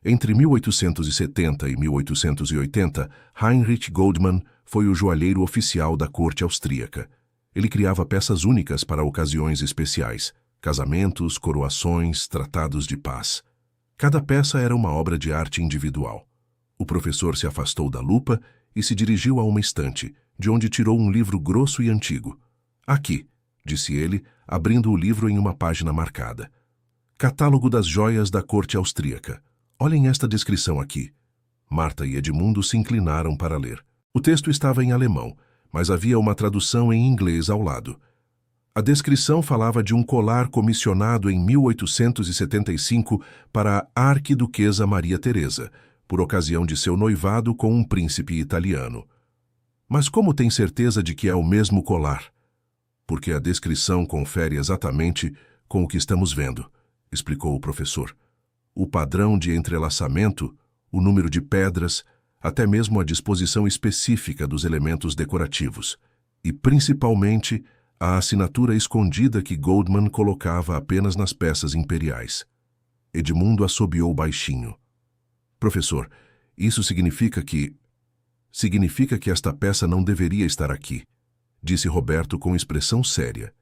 Entre 1870 e 1880, Heinrich Goldman foi o joalheiro oficial da corte austríaca. Ele criava peças únicas para ocasiões especiais, casamentos, coroações, tratados de paz. Cada peça era uma obra de arte individual. O professor se afastou da lupa e se dirigiu a uma estante, de onde tirou um livro grosso e antigo. Aqui, disse ele, abrindo o livro em uma página marcada. Catálogo das joias da corte austríaca. Olhem esta descrição aqui. Marta e Edmundo se inclinaram para ler. O texto estava em alemão, mas havia uma tradução em inglês ao lado. A descrição falava de um colar comissionado em 1875 para a arquiduquesa Maria Teresa, por ocasião de seu noivado com um príncipe italiano. Mas como tem certeza de que é o mesmo colar? Porque a descrição confere exatamente com o que estamos vendo, explicou o professor. O padrão de entrelaçamento, o número de pedras, até mesmo a disposição específica dos elementos decorativos. E, principalmente, a assinatura escondida que Goldman colocava apenas nas peças imperiais. Edmundo assobiou baixinho. Professor, isso significa que... Significa que esta peça não deveria estar aqui, disse Roberto com expressão séria.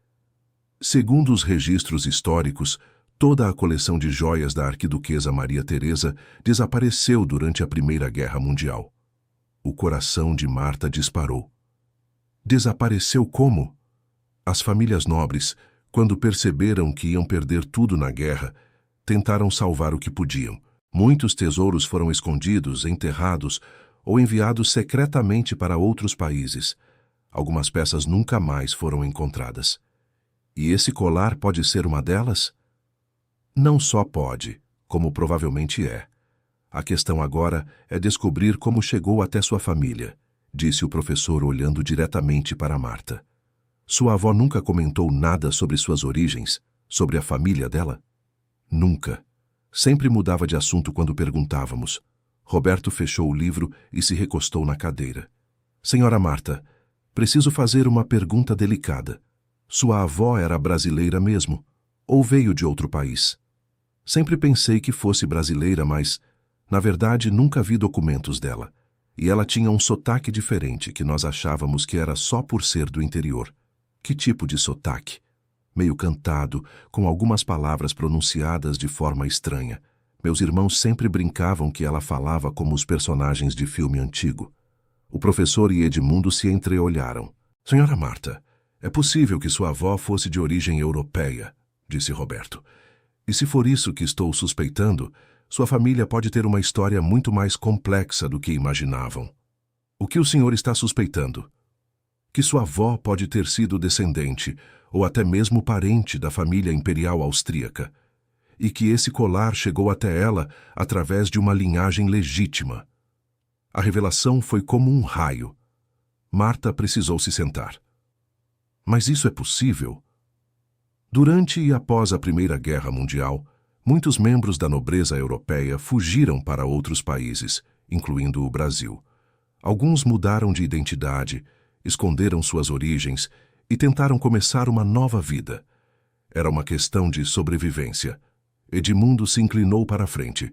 Segundo os registros históricos, toda a coleção de joias da arquiduquesa Maria Teresa desapareceu durante a Primeira Guerra Mundial. O coração de Marta disparou. Desapareceu como? As famílias nobres, quando perceberam que iam perder tudo na guerra, tentaram salvar o que podiam. Muitos tesouros foram escondidos, enterrados ou enviados secretamente para outros países. Algumas peças nunca mais foram encontradas. E esse colar pode ser uma delas? Não só pode, como provavelmente é. A questão agora é descobrir como chegou até sua família, disse o professor olhando diretamente para Marta. Sua avó nunca comentou nada sobre suas origens, sobre a família dela? Nunca. Sempre mudava de assunto quando perguntávamos. Roberto fechou o livro e se recostou na cadeira. Senhora Marta, preciso fazer uma pergunta delicada. Sua avó era brasileira mesmo? Ou veio de outro país? Sempre pensei que fosse brasileira, mas, na verdade, nunca vi documentos dela. E ela tinha um sotaque diferente que nós achávamos que era só por ser do interior. Que tipo de sotaque? Meio cantado, com algumas palavras pronunciadas de forma estranha. Meus irmãos sempre brincavam que ela falava como os personagens de filme antigo. O professor e Edmundo se entreolharam. Senhora Marta, é possível que sua avó fosse de origem europeia, disse Roberto. E se for isso que estou suspeitando, sua família pode ter uma história muito mais complexa do que imaginavam. O que o senhor está suspeitando? Que sua avó pode ter sido descendente, ou até mesmo parente da família imperial austríaca, e que esse colar chegou até ela através de uma linhagem legítima. A revelação foi como um raio. Marta precisou se sentar. Mas isso é possível? Durante e após a Primeira Guerra Mundial, muitos membros da nobreza europeia fugiram para outros países, incluindo o Brasil. Alguns mudaram de identidade, esconderam suas origens e tentaram começar uma nova vida. Era uma questão de sobrevivência. Edmundo se inclinou para a frente.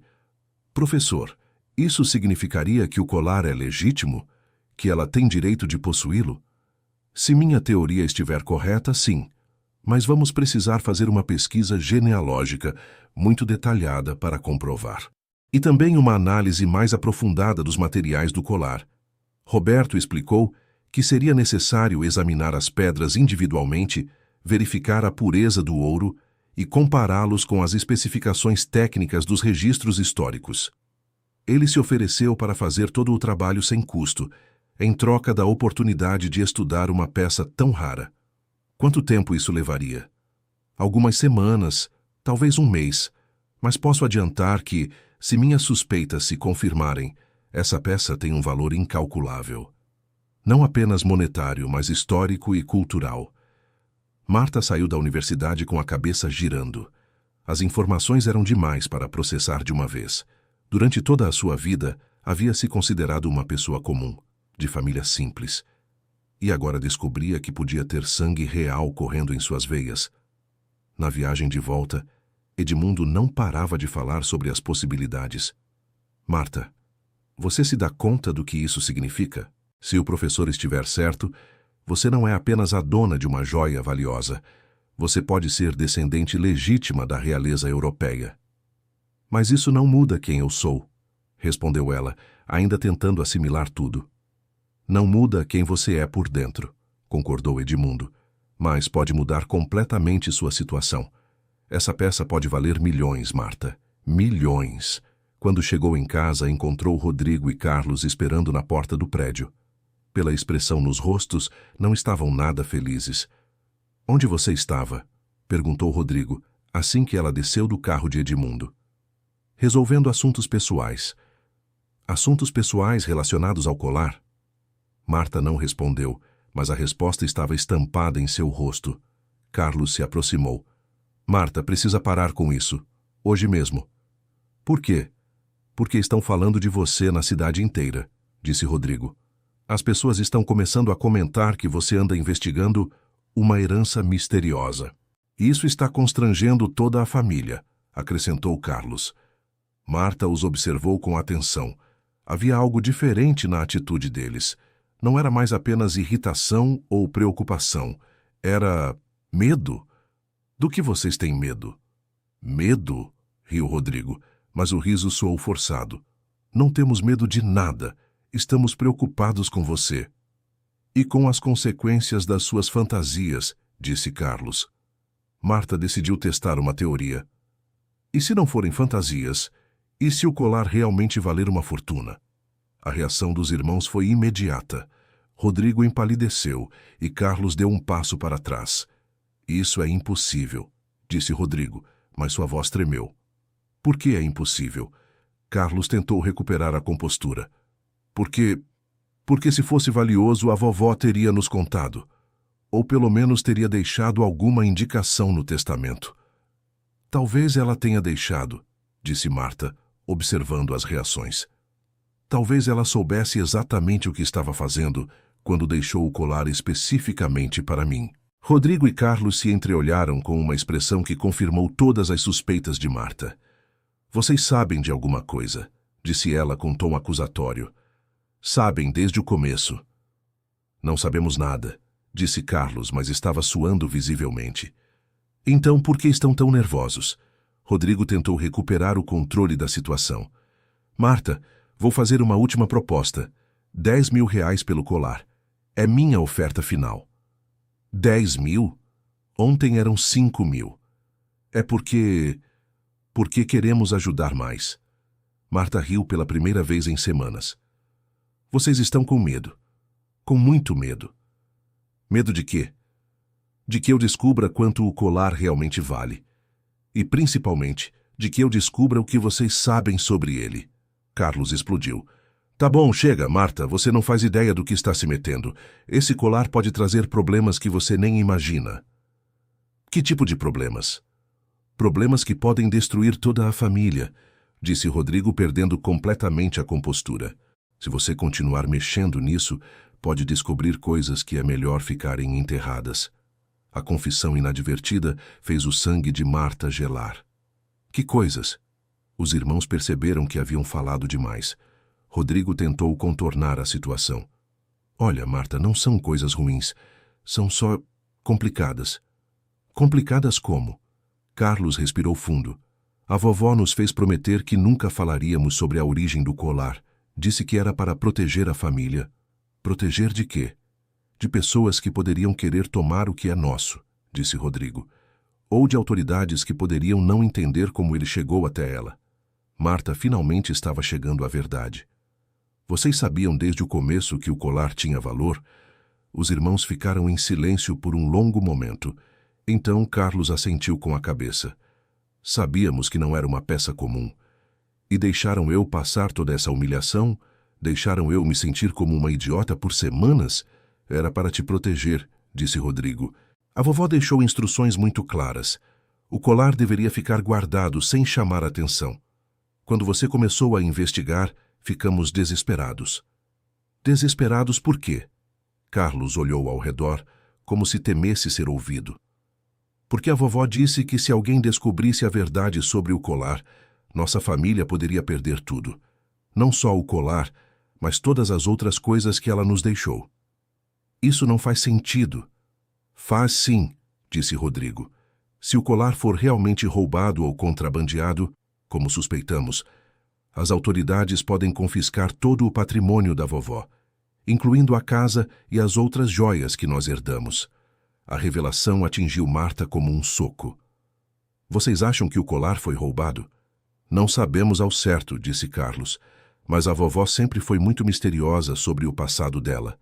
Professor, isso significaria que o colar é legítimo? Que ela tem direito de possuí-lo? Se minha teoria estiver correta, sim. Mas vamos precisar fazer uma pesquisa genealógica muito detalhada para comprovar. E também uma análise mais aprofundada dos materiais do colar. Roberto explicou que seria necessário examinar as pedras individualmente, verificar a pureza do ouro e compará-los com as especificações técnicas dos registros históricos. Ele se ofereceu para fazer todo o trabalho sem custo, em troca da oportunidade de estudar uma peça tão rara. Quanto tempo isso levaria? Algumas semanas, talvez um mês, mas posso adiantar que, se minhas suspeitas se confirmarem, essa peça tem um valor incalculável. Não apenas monetário, mas histórico e cultural. Marta saiu da universidade com a cabeça girando. As informações eram demais para processar de uma vez. Durante toda a sua vida, havia se considerado uma pessoa comum, de família simples. E agora descobria que podia ter sangue real correndo em suas veias. Na viagem de volta, Edmundo não parava de falar sobre as possibilidades. Marta, você se dá conta do que isso significa? Se o professor estiver certo, você não é apenas a dona de uma joia valiosa. Você pode ser descendente legítima da realeza europeia. Mas isso não muda quem eu sou, respondeu ela, ainda tentando assimilar tudo. Não muda quem você é por dentro, concordou Edmundo, mas pode mudar completamente sua situação. Essa peça pode valer milhões, Marta. Milhões. Quando chegou em casa, encontrou Rodrigo e Carlos esperando na porta do prédio. Pela expressão nos rostos, não estavam nada felizes. Onde você estava? Perguntou Rodrigo, assim que ela desceu do carro de Edmundo. Resolvendo assuntos pessoais. Assuntos pessoais relacionados ao colar? Marta não respondeu, mas a resposta estava estampada em seu rosto. Carlos se aproximou. Marta, precisa parar com isso. Hoje mesmo. Por quê? Porque estão falando de você na cidade inteira, disse Rodrigo. As pessoas estão começando a comentar que você anda investigando uma herança misteriosa. Isso está constrangendo toda a família, acrescentou Carlos. Marta os observou com atenção. Havia algo diferente na atitude deles. Não era mais apenas irritação ou preocupação. Era medo. Do que vocês têm medo? Medo? Riu Rodrigo, mas o riso soou forçado. Não temos medo de nada. Estamos preocupados com você. E com as consequências das suas fantasias, disse Carlos. Marta decidiu testar uma teoria. E se não forem fantasias? E se o colar realmente valer uma fortuna? A reação dos irmãos foi imediata. Rodrigo empalideceu e Carlos deu um passo para trás. Isso é impossível, disse Rodrigo, mas sua voz tremeu. Por que é impossível? Carlos tentou recuperar a compostura. Porque se fosse valioso, a vovó teria nos contado. Ou pelo menos teria deixado alguma indicação no testamento. Talvez ela tenha deixado, disse Marta, observando as reações. Talvez ela soubesse exatamente o que estava fazendo quando deixou o colar especificamente para mim. Rodrigo e Carlos se entreolharam com uma expressão que confirmou todas as suspeitas de Marta. Vocês sabem de alguma coisa, disse ela com tom acusatório. Sabem desde o começo. Não sabemos nada, disse Carlos, mas estava suando visivelmente. Então por que estão tão nervosos? Rodrigo tentou recuperar o controle da situação. Marta, vou fazer uma última proposta. 10 mil reais pelo colar. É minha oferta final. 10 mil? Ontem eram 5 mil. É porque queremos ajudar mais. Marta riu pela primeira vez em semanas. Vocês estão com medo. Com muito medo. Medo de quê? De que eu descubra quanto o colar realmente vale. E, principalmente, de que eu descubra o que vocês sabem sobre ele. Carlos explodiu. Tá bom, chega, Marta, você não faz ideia do que está se metendo. Esse colar pode trazer problemas que você nem imagina. Que tipo de problemas? Problemas que podem destruir toda a família, disse Rodrigo, perdendo completamente a compostura. Se você continuar mexendo nisso, pode descobrir coisas que é melhor ficarem enterradas. A confissão inadvertida fez o sangue de Marta gelar. Que coisas? Os irmãos perceberam que haviam falado demais. Rodrigo tentou contornar a situação. Olha, Marta, não são coisas ruins. São só complicadas. Complicadas como? Carlos respirou fundo. A vovó nos fez prometer que nunca falaríamos sobre a origem do colar. Disse que era para proteger a família. Proteger de quê? De pessoas que poderiam querer tomar o que é nosso, disse Rodrigo. Ou de autoridades que poderiam não entender como ele chegou até ela. Marta finalmente estava chegando à verdade. Vocês sabiam desde o começo que o colar tinha valor? Os irmãos ficaram em silêncio por um longo momento. Então Carlos assentiu com a cabeça. Sabíamos que não era uma peça comum. E deixaram eu passar toda essa humilhação? Deixaram eu me sentir como uma idiota por semanas? Era para te proteger, disse Rodrigo. A vovó deixou instruções muito claras. O colar deveria ficar guardado sem chamar atenção. Quando você começou a investigar, ficamos desesperados. Desesperados por quê? Carlos olhou ao redor, como se temesse ser ouvido. Porque a vovó disse que se alguém descobrisse a verdade sobre o colar, nossa família poderia perder tudo. Não só o colar, mas todas as outras coisas que ela nos deixou. Isso não faz sentido. Faz sim, disse Rodrigo. Se o colar for realmente roubado ou contrabandeado, como suspeitamos, as autoridades podem confiscar todo o patrimônio da vovó, incluindo a casa e as outras joias que nós herdamos. A revelação atingiu Marta como um soco. Vocês acham que o colar foi roubado? Não sabemos ao certo, disse Carlos, mas a vovó sempre foi muito misteriosa sobre o passado dela.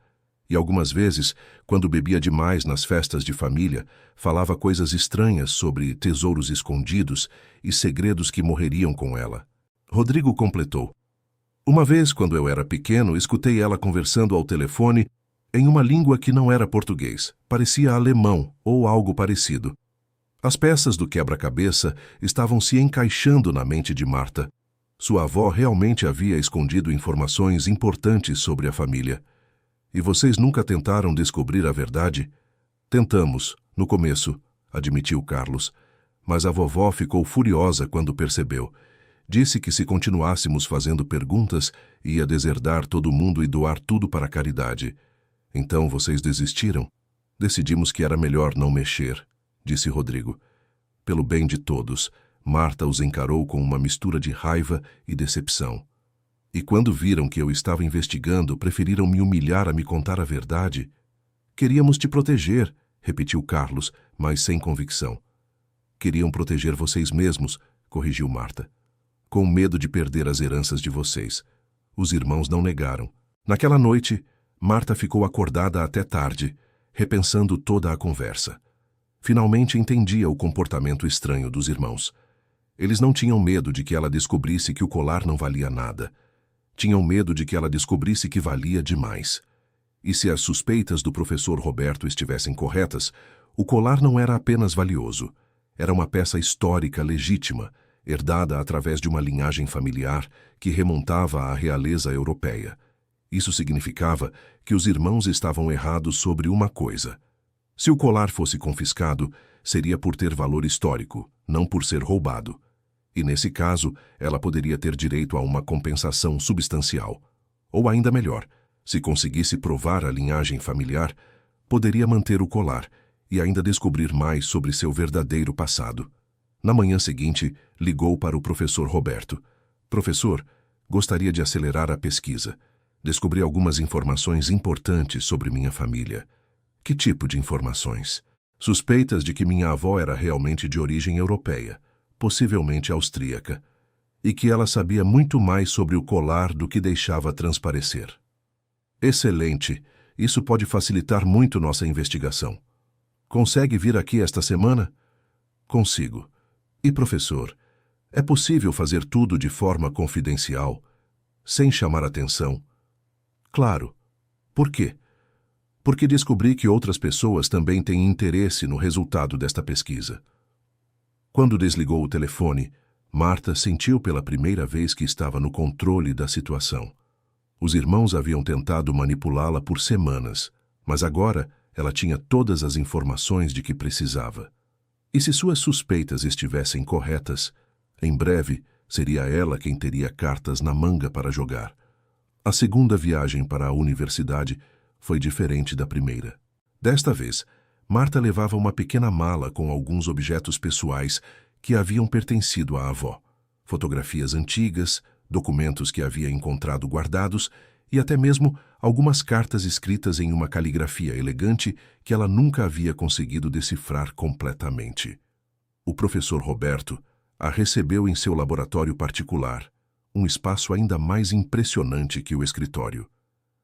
E algumas vezes, quando bebia demais nas festas de família, falava coisas estranhas sobre tesouros escondidos e segredos que morreriam com ela. Rodrigo completou. Uma vez, quando eu era pequeno, escutei ela conversando ao telefone em uma língua que não era português, parecia alemão ou algo parecido. As peças do quebra-cabeça estavam se encaixando na mente de Marta. Sua avó realmente havia escondido informações importantes sobre a família. E vocês nunca tentaram descobrir a verdade? Tentamos, no começo, admitiu Carlos. Mas a vovó ficou furiosa quando percebeu. Disse que se continuássemos fazendo perguntas, ia deserdar todo mundo e doar tudo para a caridade. Então vocês desistiram? Decidimos que era melhor não mexer, disse Rodrigo. Pelo bem de todos, Marta os encarou com uma mistura de raiva e decepção. E quando viram que eu estava investigando, preferiram me humilhar a me contar a verdade. Queríamos te proteger, repetiu Carlos, mas sem convicção. Queriam proteger vocês mesmos, corrigiu Marta. Com medo de perder as heranças de vocês. Os irmãos não negaram. Naquela noite, Marta ficou acordada até tarde, repensando toda a conversa. Finalmente entendia o comportamento estranho dos irmãos. Eles não tinham medo de que ela descobrisse que o colar não valia nada. Tinham medo de que ela descobrisse que valia demais. E se as suspeitas do professor Roberto estivessem corretas, o colar não era apenas valioso. Era uma peça histórica legítima, herdada através de uma linhagem familiar que remontava à realeza europeia. Isso significava que os irmãos estavam errados sobre uma coisa. Se o colar fosse confiscado, seria por ter valor histórico, não por ser roubado. E nesse caso, ela poderia ter direito a uma compensação substancial. Ou ainda melhor, se conseguisse provar a linhagem familiar, poderia manter o colar e ainda descobrir mais sobre seu verdadeiro passado. Na manhã seguinte, ligou para o professor Roberto. Professor, gostaria de acelerar a pesquisa. Descobri algumas informações importantes sobre minha família. Que tipo de informações? Suspeitas de que minha avó era realmente de origem europeia, possivelmente austríaca, e que ela sabia muito mais sobre o colar do que deixava transparecer. Excelente! Isso pode facilitar muito nossa investigação. Consegue vir aqui esta semana? Consigo. E, professor, é possível fazer tudo de forma confidencial, sem chamar atenção? Claro. Por quê? Porque descobri que outras pessoas também têm interesse no resultado desta pesquisa. Quando desligou o telefone, Marta sentiu pela primeira vez que estava no controle da situação. Os irmãos haviam tentado manipulá-la por semanas, mas agora ela tinha todas as informações de que precisava. E se suas suspeitas estivessem corretas, em breve seria ela quem teria cartas na manga para jogar. A segunda viagem para a universidade foi diferente da primeira. Desta vez, Marta levava uma pequena mala com alguns objetos pessoais que haviam pertencido à avó. Fotografias antigas, documentos que havia encontrado guardados e até mesmo algumas cartas escritas em uma caligrafia elegante que ela nunca havia conseguido decifrar completamente. O professor Roberto a recebeu em seu laboratório particular, um espaço ainda mais impressionante que o escritório.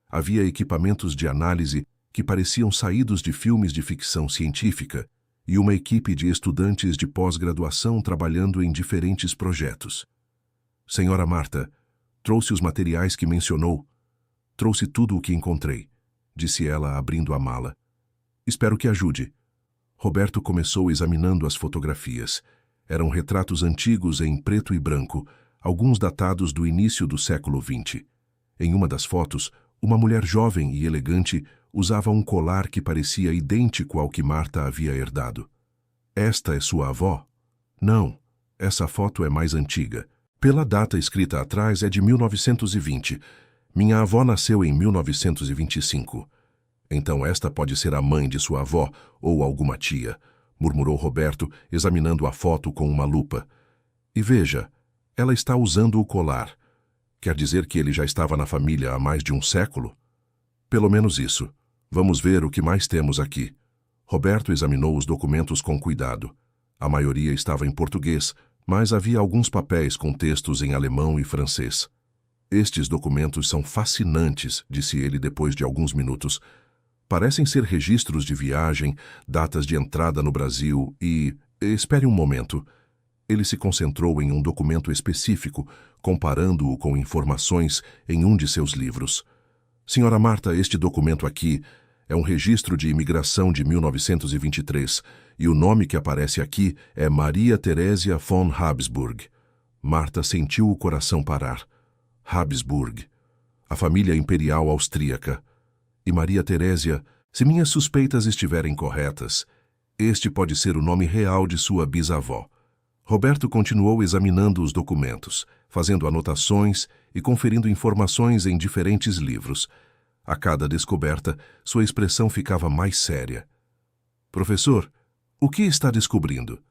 Havia equipamentos de análise que pareciam saídos de filmes de ficção científica e uma equipe de estudantes de pós-graduação trabalhando em diferentes projetos. Senhora Marta, trouxe os materiais que mencionou. Trouxe tudo o que encontrei, disse ela abrindo a mala. Espero que ajude. Roberto começou examinando as fotografias. Eram retratos antigos em preto e branco, alguns datados do início do século XX. Em uma das fotos, uma mulher jovem e elegante usava um colar que parecia idêntico ao que Marta havia herdado. Esta é sua avó? Não, essa foto é mais antiga. Pela data escrita atrás é de 1920. Minha avó nasceu em 1925. Então esta pode ser a mãe de sua avó ou alguma tia, murmurou Roberto, examinando a foto com uma lupa. E veja, ela está usando o colar. Quer dizer que ele já estava na família há mais de um século? Pelo menos isso. Vamos ver o que mais temos aqui. Roberto examinou os documentos com cuidado. A maioria estava em português, mas havia alguns papéis com textos em alemão e francês. Estes documentos são fascinantes, disse ele depois de alguns minutos. Parecem ser registros de viagem, datas de entrada no Brasil e... Espere um momento. Ele se concentrou em um documento específico, comparando-o com informações em um de seus livros. Senhora Marta, este documento aqui é um registro de imigração de 1923 e o nome que aparece aqui é Maria Teresia von Habsburg. Marta sentiu o coração parar. Habsburg, a família imperial austríaca. E Maria Teresia, se minhas suspeitas estiverem corretas, este pode ser o nome real de sua bisavó. Roberto continuou examinando os documentos, fazendo anotações e conferindo informações em diferentes livros. A cada descoberta, sua expressão ficava mais séria. Professor, o que está descobrindo?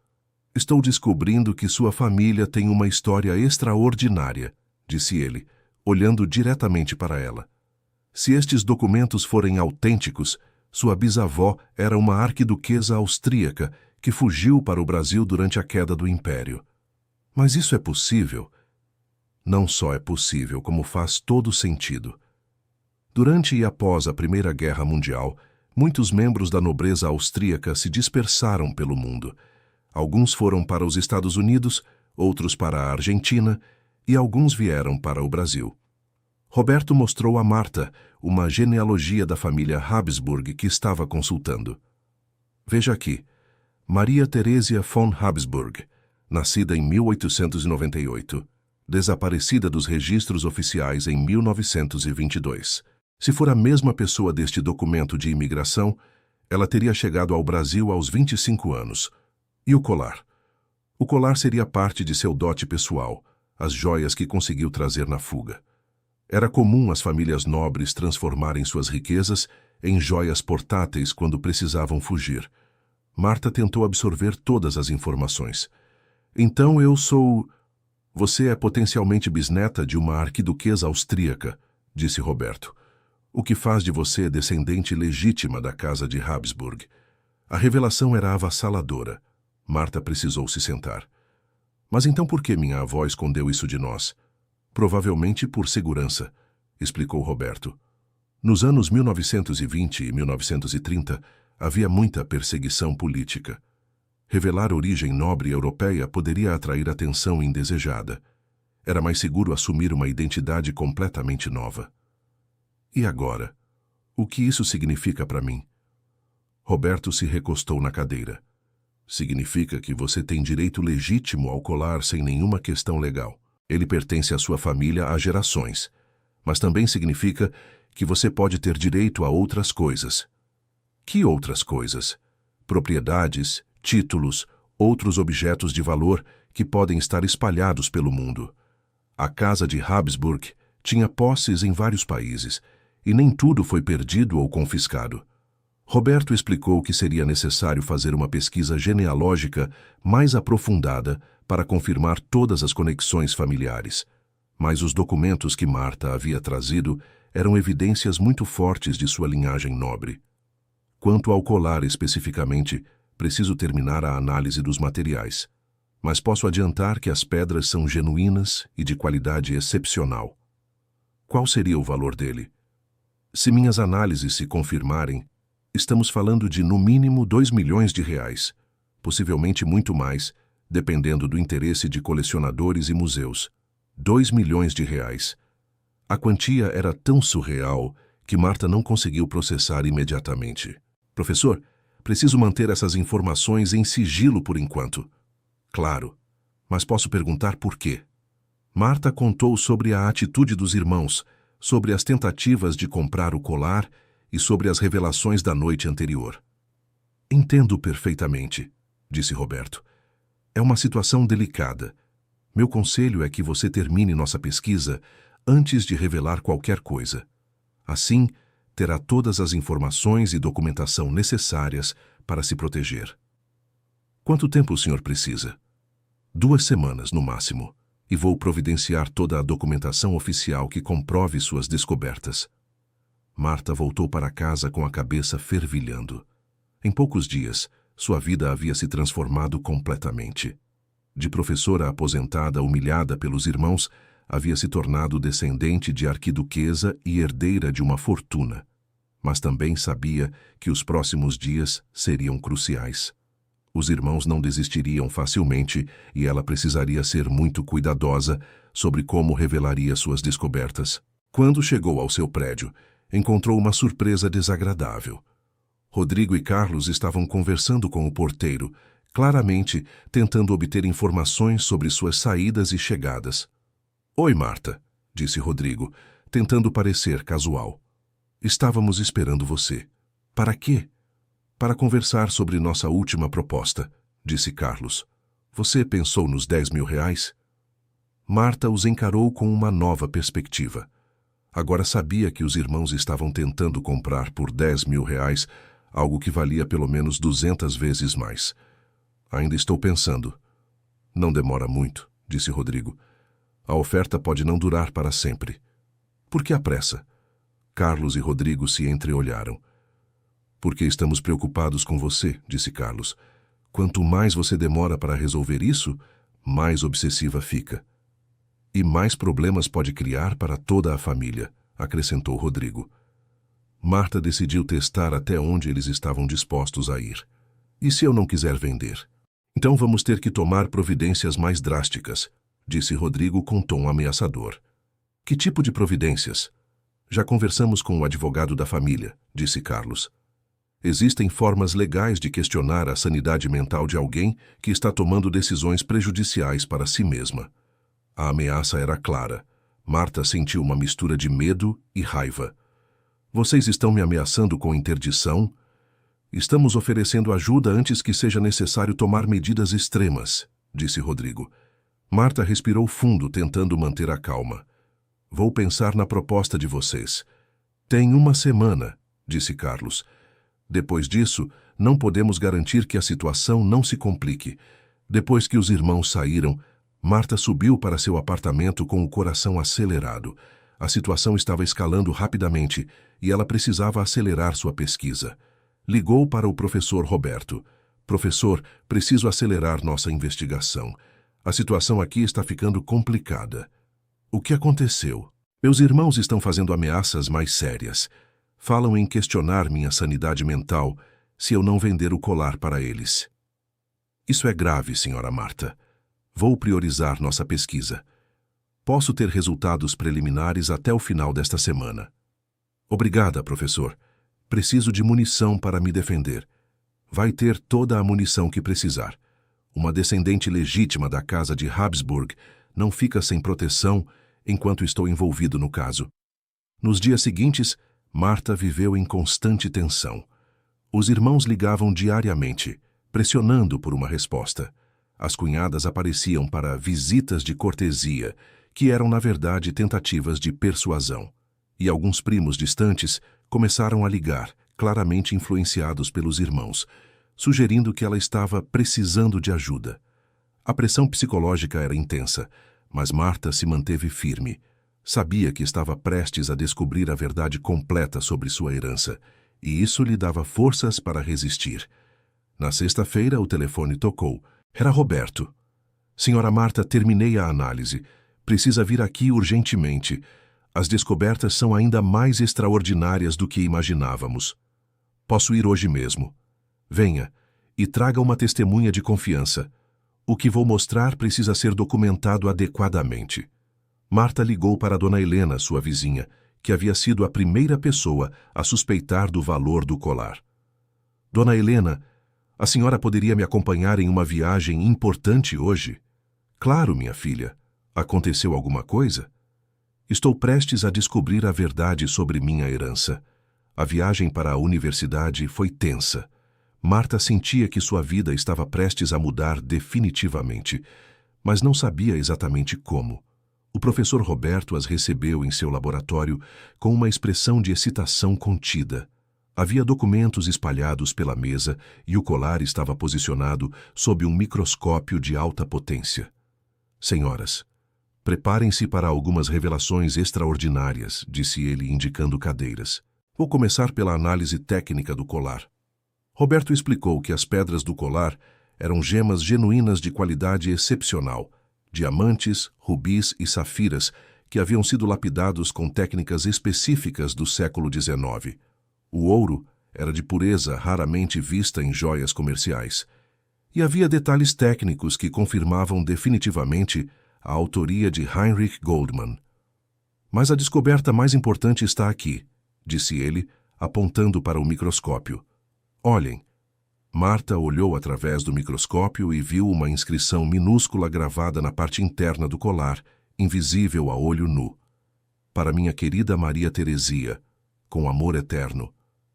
Estou descobrindo que sua família tem uma história extraordinária, disse ele, olhando diretamente para ela. Se estes documentos forem autênticos, sua bisavó era uma arquiduquesa austríaca que fugiu para o Brasil durante a queda do Império. Mas isso é possível? Não só é possível, como faz todo sentido. Durante e após a Primeira Guerra Mundial, muitos membros da nobreza austríaca se dispersaram pelo mundo. Alguns foram para os Estados Unidos, outros para a Argentina e alguns vieram para o Brasil. Roberto mostrou a Marta uma genealogia da família Habsburg que estava consultando. Veja aqui, Maria Teresia von Habsburg, nascida em 1898, desaparecida dos registros oficiais em 1922. Se for a mesma pessoa deste documento de imigração, ela teria chegado ao Brasil aos 25 anos. E o colar? O colar seria parte de seu dote pessoal, as joias que conseguiu trazer na fuga. Era comum as famílias nobres transformarem suas riquezas em joias portáteis quando precisavam fugir. Marta tentou absorver todas as informações. Então eu sou... Você é potencialmente bisneta de uma arquiduquesa austríaca, disse Roberto. O que faz de você descendente legítima da casa de Habsburg. A revelação era avassaladora. Marta precisou se sentar. Mas então por que minha avó escondeu isso de nós? Provavelmente por segurança, explicou Roberto. Nos anos 1920 e 1930, havia muita perseguição política. Revelar origem nobre europeia poderia atrair atenção indesejada. Era mais seguro assumir uma identidade completamente nova. E agora? O que isso significa para mim? Roberto se recostou na cadeira. Significa que você tem direito legítimo ao colar sem nenhuma questão legal. Ele pertence à sua família há gerações, mas também significa que você pode ter direito a outras coisas. Que outras coisas? Propriedades, títulos, outros objetos de valor que podem estar espalhados pelo mundo. A casa de Habsburg tinha posses em vários países, e nem tudo foi perdido ou confiscado. Roberto explicou que seria necessário fazer uma pesquisa genealógica mais aprofundada para confirmar todas as conexões familiares. Mas os documentos que Marta havia trazido eram evidências muito fortes de sua linhagem nobre. Quanto ao colar especificamente, preciso terminar a análise dos materiais, mas posso adiantar que as pedras são genuínas e de qualidade excepcional. Qual seria o valor dele? Se minhas análises se confirmarem, estamos falando de no mínimo 2 milhões de reais, possivelmente muito mais, dependendo do interesse de colecionadores e museus. 2 milhões de reais. A quantia era tão surreal que Marta não conseguiu processar imediatamente. Professor, Preciso manter essas informações em sigilo por enquanto. Claro, mas posso perguntar por quê? Marta contou sobre a atitude dos irmãos, sobre as tentativas de comprar o colar e sobre as revelações da noite anterior. Entendo perfeitamente, disse Roberto. É uma situação delicada. Meu conselho é que você termine nossa pesquisa antes de revelar qualquer coisa. Assim, terá todas as informações e documentação necessárias para se proteger. Quanto tempo o senhor precisa? 2 semanas, no máximo, e vou providenciar toda a documentação oficial que comprove suas descobertas. Marta voltou para casa com a cabeça fervilhando. Em poucos dias, sua vida havia se transformado completamente. De professora aposentada humilhada pelos irmãos, havia se tornado descendente de arquiduquesa e herdeira de uma fortuna. Mas também sabia que os próximos dias seriam cruciais. Os irmãos não desistiriam facilmente e ela precisaria ser muito cuidadosa sobre como revelaria suas descobertas. Quando chegou ao seu prédio, encontrou uma surpresa desagradável. Rodrigo e Carlos estavam conversando com o porteiro, claramente tentando obter informações sobre suas saídas e chegadas. "Oi, Marta", disse Rodrigo, tentando parecer casual. "Estávamos esperando você." "Para quê?" "Para conversar sobre nossa última proposta", disse Carlos. "Você pensou nos 10 mil reais?" Marta os encarou com uma nova perspectiva. Agora sabia que os irmãos estavam tentando comprar por 10 mil reais algo que valia pelo menos 200 vezes mais. "Ainda estou pensando." "Não demora muito", disse Rodrigo. "A oferta pode não durar para sempre." "Por que a pressa?" Carlos e Rodrigo se entreolharam. "Porque estamos preocupados com você", disse Carlos. "Quanto mais você demora para resolver isso, mais obsessiva fica." "E mais problemas pode criar para toda a família", acrescentou Rodrigo. Marta decidiu testar até onde eles estavam dispostos a ir. "E se eu não quiser vender?" "Então vamos ter que tomar providências mais drásticas", disse Rodrigo com tom ameaçador. "Que tipo de providências?" "Já conversamos com o advogado da família", disse Carlos. "Existem formas legais de questionar a sanidade mental de alguém que está tomando decisões prejudiciais para si mesma." A ameaça era clara. Marta sentiu uma mistura de medo e raiva. "Vocês estão me ameaçando com interdição?" "Estamos oferecendo ajuda antes que seja necessário tomar medidas extremas", disse Rodrigo. Marta respirou fundo, tentando manter a calma. "Vou pensar na proposta de vocês." "Tem 1 semana", disse Carlos. "Depois disso, não podemos garantir que a situação não se complique." Depois que os irmãos saíram, Marta subiu para seu apartamento com o coração acelerado. A situação estava escalando rapidamente e ela precisava acelerar sua pesquisa. Ligou para o professor Roberto. "Professor, preciso acelerar nossa investigação. A situação aqui está ficando complicada." "O que aconteceu?" "Meus irmãos estão fazendo ameaças mais sérias. Falam em questionar minha sanidade mental se eu não vender o colar para eles." "Isso é grave, senhora Marta. Vou priorizar nossa pesquisa. Posso ter resultados preliminares até o final desta semana." "Obrigada, professor. Preciso de munição para me defender." "Vai ter toda a munição que precisar. Uma descendente legítima da casa de Habsburg não fica sem proteção enquanto estou envolvido no caso." Nos dias seguintes, Marta viveu em constante tensão. Os irmãos ligavam diariamente, pressionando por uma resposta. As cunhadas apareciam para visitas de cortesia, que eram, na verdade, tentativas de persuasão. E alguns primos distantes começaram a ligar, claramente influenciados pelos irmãos, sugerindo que ela estava precisando de ajuda. A pressão psicológica era intensa, mas Marta se manteve firme. Sabia que estava prestes a descobrir a verdade completa sobre sua herança, e isso lhe dava forças para resistir. Na sexta-feira, o telefone tocou. Era Roberto. "Senhora Marta, terminei a análise. Precisa vir aqui urgentemente. As descobertas são ainda mais extraordinárias do que imaginávamos." "Posso ir hoje mesmo." "Venha e traga uma testemunha de confiança. O que vou mostrar precisa ser documentado adequadamente." Marta ligou para Dona Helena, sua vizinha, que havia sido a primeira pessoa a suspeitar do valor do colar. Dona Helena, a senhora poderia me acompanhar em uma viagem importante hoje? Claro, minha filha. Aconteceu alguma coisa? Estou prestes a descobrir a verdade sobre minha herança. A viagem para a universidade foi tensa. Marta sentia que sua vida estava prestes a mudar definitivamente, mas não sabia exatamente como. O professor Roberto as recebeu em seu laboratório com uma expressão de excitação contida. Havia documentos espalhados pela mesa e o colar estava posicionado sob um microscópio de alta potência. Senhoras, preparem-se para algumas revelações extraordinárias, disse ele, indicando cadeiras. Vou começar pela análise técnica do colar. Roberto explicou que as pedras do colar eram gemas genuínas de qualidade excepcional, diamantes, rubis e safiras que haviam sido lapidados com técnicas específicas do século XIX. O ouro era de pureza raramente vista em joias comerciais. E havia detalhes técnicos que confirmavam definitivamente a autoria de Heinrich Goldman. Mas a descoberta mais importante está aqui, disse ele, apontando para o microscópio. Olhem. Marta olhou através do microscópio e viu uma inscrição minúscula gravada na parte interna do colar, invisível a olho nu. Para minha querida Maria Teresia, com amor eterno,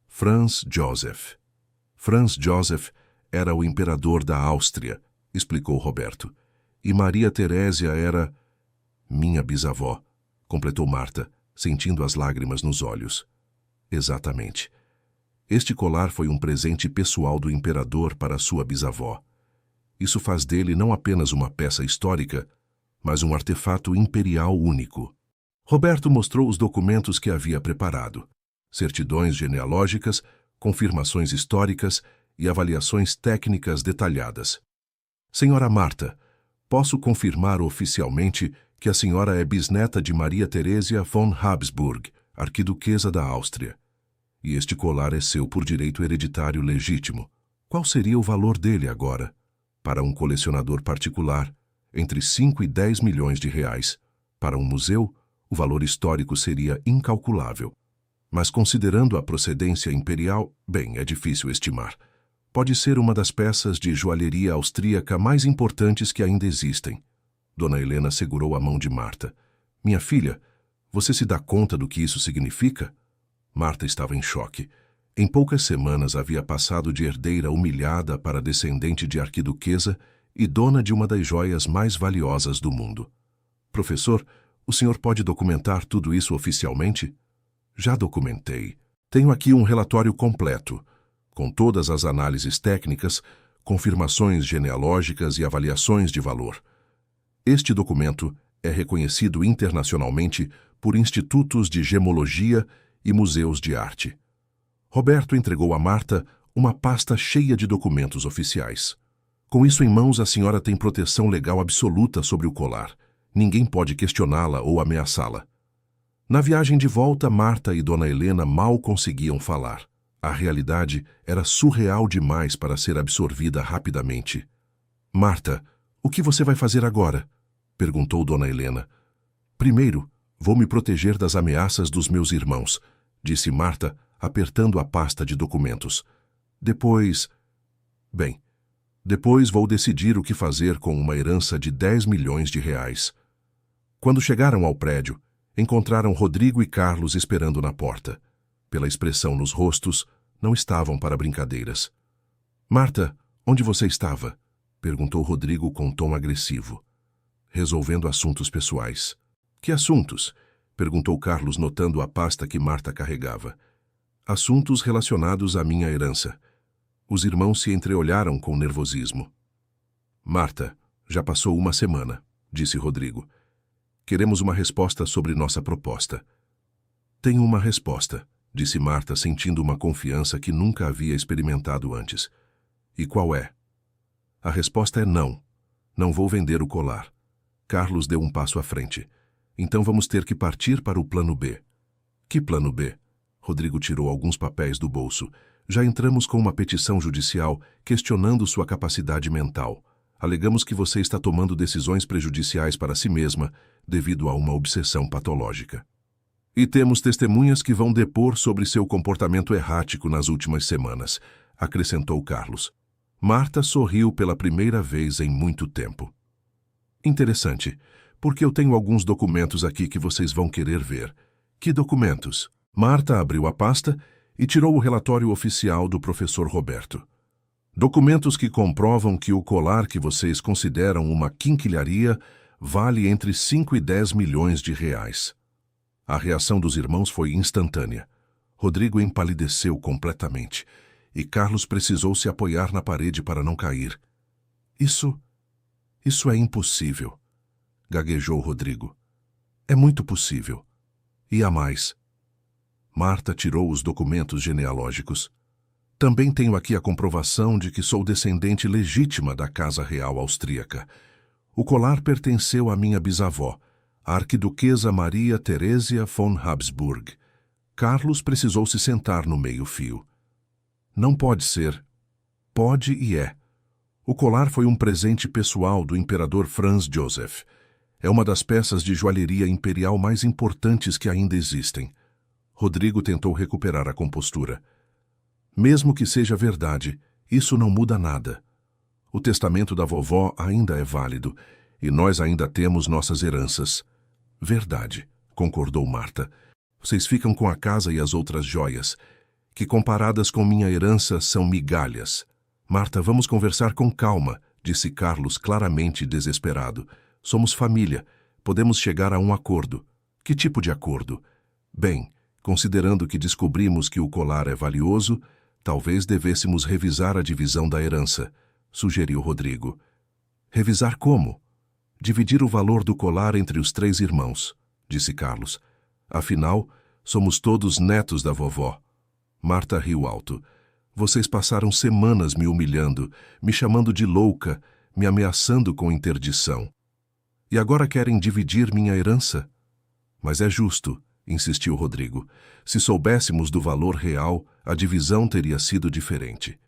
Franz Joseph. Franz Joseph era o imperador da Áustria, explicou Roberto. E Maria Terésia era minha bisavó, completou Marta, sentindo as lágrimas nos olhos. Exatamente. Este colar foi um presente pessoal do imperador para sua bisavó. Isso faz dele não apenas uma peça histórica, mas um artefato imperial único. Roberto mostrou os documentos que havia preparado: certidões genealógicas, confirmações históricas e avaliações técnicas detalhadas. Senhora Marta, posso confirmar oficialmente que a senhora é bisneta de Maria Teresia von Habsburg, arquiduquesa da Áustria. E este colar é seu por direito hereditário legítimo. Qual seria o valor dele agora? Para um colecionador particular, entre 5 e 10 milhões de reais. Para um museu, o valor histórico seria incalculável. Mas considerando a procedência imperial, bem, é difícil estimar. Pode ser uma das peças de joalheria austríaca mais importantes que ainda existem. Dona Helena segurou a mão de Marta. Minha filha, você se dá conta do que isso significa? Marta estava em choque. Em poucas semanas havia passado de herdeira humilhada para descendente de arquiduquesa e dona de uma das joias mais valiosas do mundo. Professor, o senhor pode documentar tudo isso oficialmente? Já documentei. Tenho aqui um relatório completo, com todas as análises técnicas, confirmações genealógicas e avaliações de valor. Este documento é reconhecido internacionalmente por institutos de gemologia e museus de arte. Roberto entregou a Marta uma pasta cheia de documentos oficiais. Com isso em mãos, a senhora tem proteção legal absoluta sobre o colar. Ninguém pode questioná-la ou ameaçá-la. Na viagem de volta, Marta e Dona Helena mal conseguiam falar. A realidade era surreal demais para ser absorvida rapidamente. Marta, o que você vai fazer agora? Perguntou Dona Helena. Primeiro, vou me proteger das ameaças dos meus irmãos, disse Marta, apertando a pasta de documentos. Depois vou decidir o que fazer com uma herança de 10 milhões de reais. Quando chegaram ao prédio, encontraram Rodrigo e Carlos esperando na porta. Pela expressão nos rostos, não estavam para brincadeiras. Marta, onde você estava? Perguntou Rodrigo com tom agressivo. Resolvendo assuntos pessoais. Que assuntos? Perguntou Carlos, notando a pasta que Marta carregava. Assuntos relacionados à minha herança. Os irmãos se entreolharam com nervosismo. Marta, já passou uma semana, disse Rodrigo. Queremos uma resposta sobre nossa proposta. Tenho uma resposta, disse Marta, sentindo uma confiança que nunca havia experimentado antes. E qual é? A resposta é não. Não vou vender o colar. Carlos deu um passo à frente. Então vamos ter que partir para o plano B. Que plano B? Rodrigo tirou alguns papéis do bolso. Já entramos com uma petição judicial questionando sua capacidade mental. Alegamos que você está tomando decisões prejudiciais para si mesma devido a uma obsessão patológica. E temos testemunhas que vão depor sobre seu comportamento errático nas últimas semanas. acrescentou Carlos. Marta sorriu pela primeira vez em muito tempo. Interessante, porque eu tenho alguns documentos aqui que vocês vão querer ver. Que documentos? Marta abriu a pasta e tirou o relatório oficial do professor Roberto. Documentos que comprovam que o colar que vocês consideram uma quinquilharia vale entre 5 e 10 milhões de reais. A reação dos irmãos foi instantânea. Rodrigo empalideceu completamente e Carlos precisou se apoiar na parede para não cair. Isso é impossível, gaguejou Rodrigo. É muito possível. E há mais. Marta tirou os documentos genealógicos. Também tenho aqui a comprovação de que sou descendente legítima da Casa Real Austríaca. O colar pertenceu à minha bisavó, a arquiduquesa Maria Teresia von Habsburg. Carlos precisou se sentar no meio-fio. Não pode ser. Pode e é. O colar foi um presente pessoal do imperador Franz Joseph. É uma das peças de joalheria imperial mais importantes que ainda existem. Rodrigo tentou recuperar a compostura. Mesmo que seja verdade, isso não muda nada. O testamento da vovó ainda é válido, e nós ainda temos nossas heranças. Verdade, concordou Marta. Vocês ficam com a casa e as outras joias, que comparadas com minha herança são migalhas. Marta, vamos conversar com calma, disse Carlos claramente desesperado. Somos família, podemos chegar a um acordo. Que tipo de acordo? Bem, considerando que descobrimos que o colar é valioso, talvez devêssemos revisar a divisão da herança, sugeriu Rodrigo. Revisar como? Dividir o valor do colar entre os 3 irmãos, disse Carlos. Afinal, somos todos netos da vovó. Marta riu alto. Vocês passaram semanas me humilhando, me chamando de louca, me ameaçando com interdição. E agora querem dividir minha herança? Mas é justo, insistiu Rodrigo. Se soubéssemos do valor real, a divisão teria sido diferente.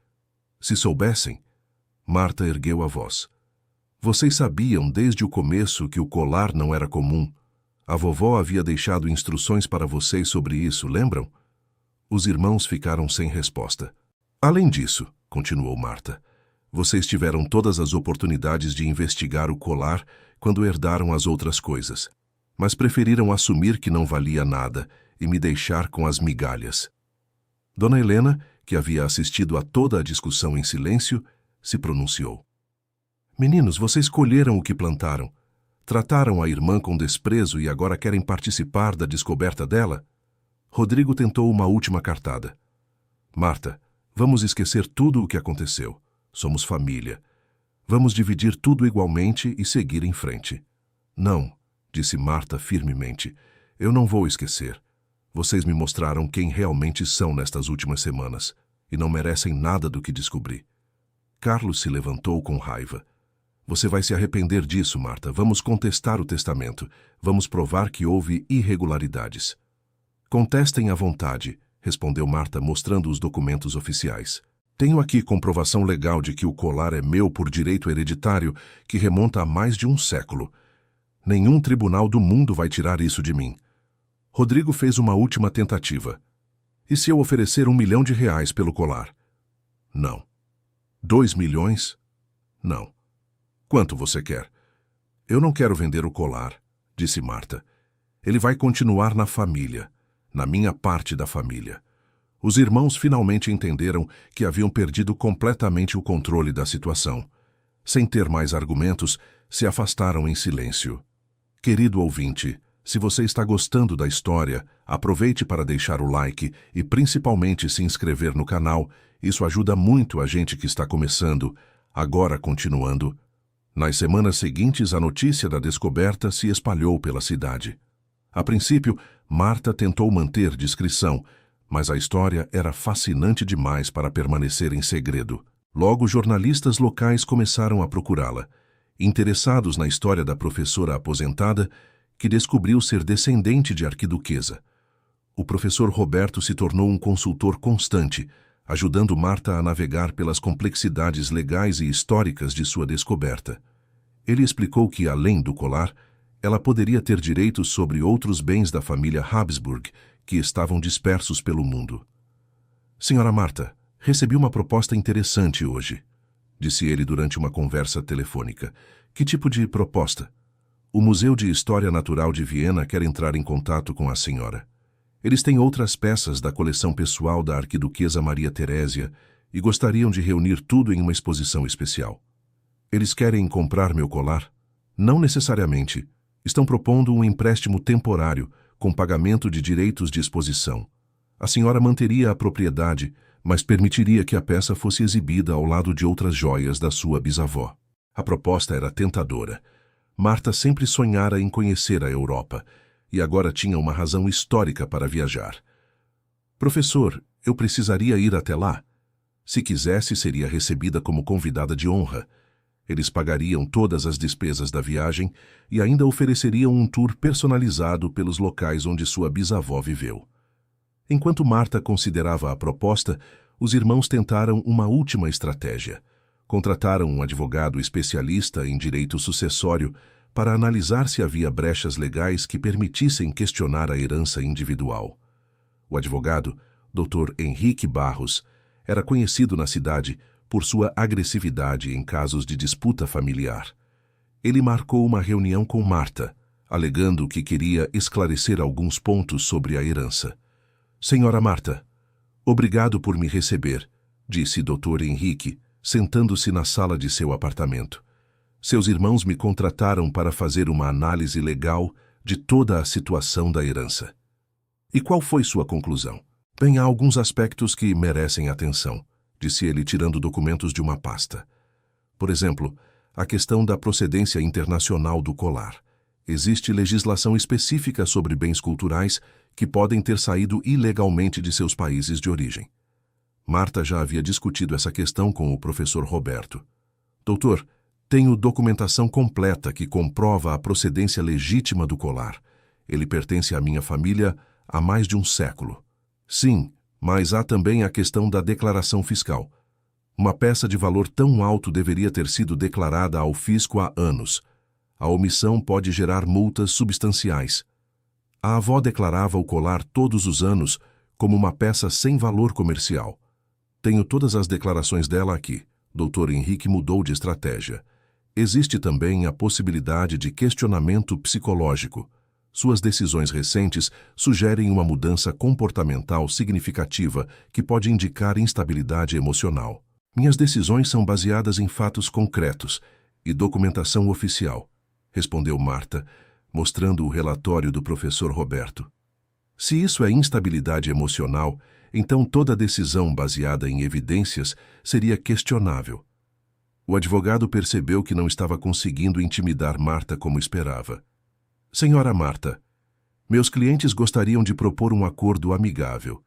Se soubessem? Marta ergueu a voz. Vocês sabiam desde o começo que o colar não era comum. A vovó havia deixado instruções para vocês sobre isso, lembram? Os irmãos ficaram sem resposta. Além disso, continuou Marta, vocês tiveram todas as oportunidades de investigar o colar quando herdaram as outras coisas, mas preferiram assumir que não valia nada e me deixar com as migalhas. Dona Helena, que havia assistido a toda a discussão em silêncio, se pronunciou. Meninos, vocês colheram o que plantaram. Trataram a irmã com desprezo e agora querem participar da descoberta dela? Rodrigo tentou uma última cartada. Marta, vamos esquecer tudo o que aconteceu. Somos família. Vamos dividir tudo igualmente e seguir em frente. Não, disse Marta firmemente. Eu não vou esquecer. Vocês me mostraram quem realmente são nestas últimas semanas e não merecem nada do que descobri. Carlos se levantou com raiva. Você vai se arrepender disso, Marta. Vamos contestar o testamento. Vamos provar que houve irregularidades. Contestem à vontade, respondeu Marta, mostrando os documentos oficiais. Tenho aqui comprovação legal de que o colar é meu por direito hereditário que remonta a mais de um século. Nenhum tribunal do mundo vai tirar isso de mim. Rodrigo fez uma última tentativa. E se eu oferecer R$1 milhão pelo colar? Não. 2 milhões? Não. Quanto você quer? Eu não quero vender o colar, disse Marta. Ele vai continuar na família, na minha parte da família. Os irmãos finalmente entenderam que haviam perdido completamente o controle da situação. Sem ter mais argumentos, se afastaram em silêncio. Querido ouvinte, se você está gostando da história, aproveite para deixar o like e principalmente se inscrever no canal. Isso ajuda muito a gente que está começando. Agora, continuando. Nas semanas seguintes, a notícia da descoberta se espalhou pela cidade. A princípio, Marta tentou manter discrição, mas a história era fascinante demais para permanecer em segredo. Logo, jornalistas locais começaram a procurá-la, interessados na história da professora aposentada, que descobriu ser descendente de arquiduquesa. O professor Roberto se tornou um consultor constante, ajudando Marta a navegar pelas complexidades legais e históricas de sua descoberta. Ele explicou que, além do colar, ela poderia ter direitos sobre outros bens da família Habsburg que estavam dispersos pelo mundo. Senhora Marta, Recebi uma proposta interessante hoje, disse ele durante uma conversa telefônica. Que tipo de proposta? O Museu de História Natural de Viena quer entrar em contato com a senhora. Eles têm outras peças da coleção pessoal da arquiduquesa Maria Terésia e gostariam de reunir tudo em uma exposição especial. Eles querem comprar meu colar? Não necessariamente. Estão propondo um empréstimo temporário, com pagamento de direitos de exposição. A senhora manteria a propriedade, mas permitiria que a peça fosse exibida ao lado de outras joias da sua bisavó. A proposta era tentadora. Marta sempre sonhara em conhecer a Europa, e agora tinha uma razão histórica para viajar. Professor, eu precisaria ir até lá? Se quisesse, seria recebida como convidada de honra. Eles pagariam todas as despesas da viagem e ainda ofereceriam um tour personalizado pelos locais onde sua bisavó viveu. Enquanto Marta considerava a proposta, os irmãos tentaram uma última estratégia. Contrataram um advogado especialista em direito sucessório para analisar se havia brechas legais que permitissem questionar a herança individual. O advogado, Dr. Henrique Barros, era conhecido na cidade por sua agressividade em casos de disputa familiar. Ele marcou uma reunião com Marta, alegando que queria esclarecer alguns pontos sobre a herança. Senhora Marta, obrigado por me receber, disse Dr. Henrique, sentando-se na sala de seu apartamento. Seus irmãos me contrataram para fazer uma análise legal de toda a situação da herança. E qual foi sua conclusão? Bem, há alguns aspectos que merecem atenção, disse ele tirando documentos de uma pasta. Por exemplo, a questão da procedência internacional do colar. Existe legislação específica sobre bens culturais que podem ter saído ilegalmente de seus países de origem. Marta já havia discutido essa questão com o professor Roberto. Doutor, tenho documentação completa que comprova a procedência legítima do colar. Ele pertence à minha família há mais de um século. Sim, mas há também a questão da declaração fiscal. Uma peça de valor tão alto deveria ter sido declarada ao fisco há anos. A omissão pode gerar multas substanciais. A avó declarava o colar todos os anos como uma peça sem valor comercial. Tenho todas as declarações dela aqui. Dr. Henrique mudou de estratégia. Existe também a possibilidade de questionamento psicológico. Suas decisões recentes sugerem uma mudança comportamental significativa que pode indicar instabilidade emocional. Minhas decisões são baseadas em fatos concretos e documentação oficial, respondeu Marta, mostrando o relatório do professor Roberto. Se isso é instabilidade emocional, então toda decisão baseada em evidências seria questionável. O advogado percebeu que não estava conseguindo intimidar Marta como esperava. Senhora Marta, meus clientes gostariam de propor um acordo amigável.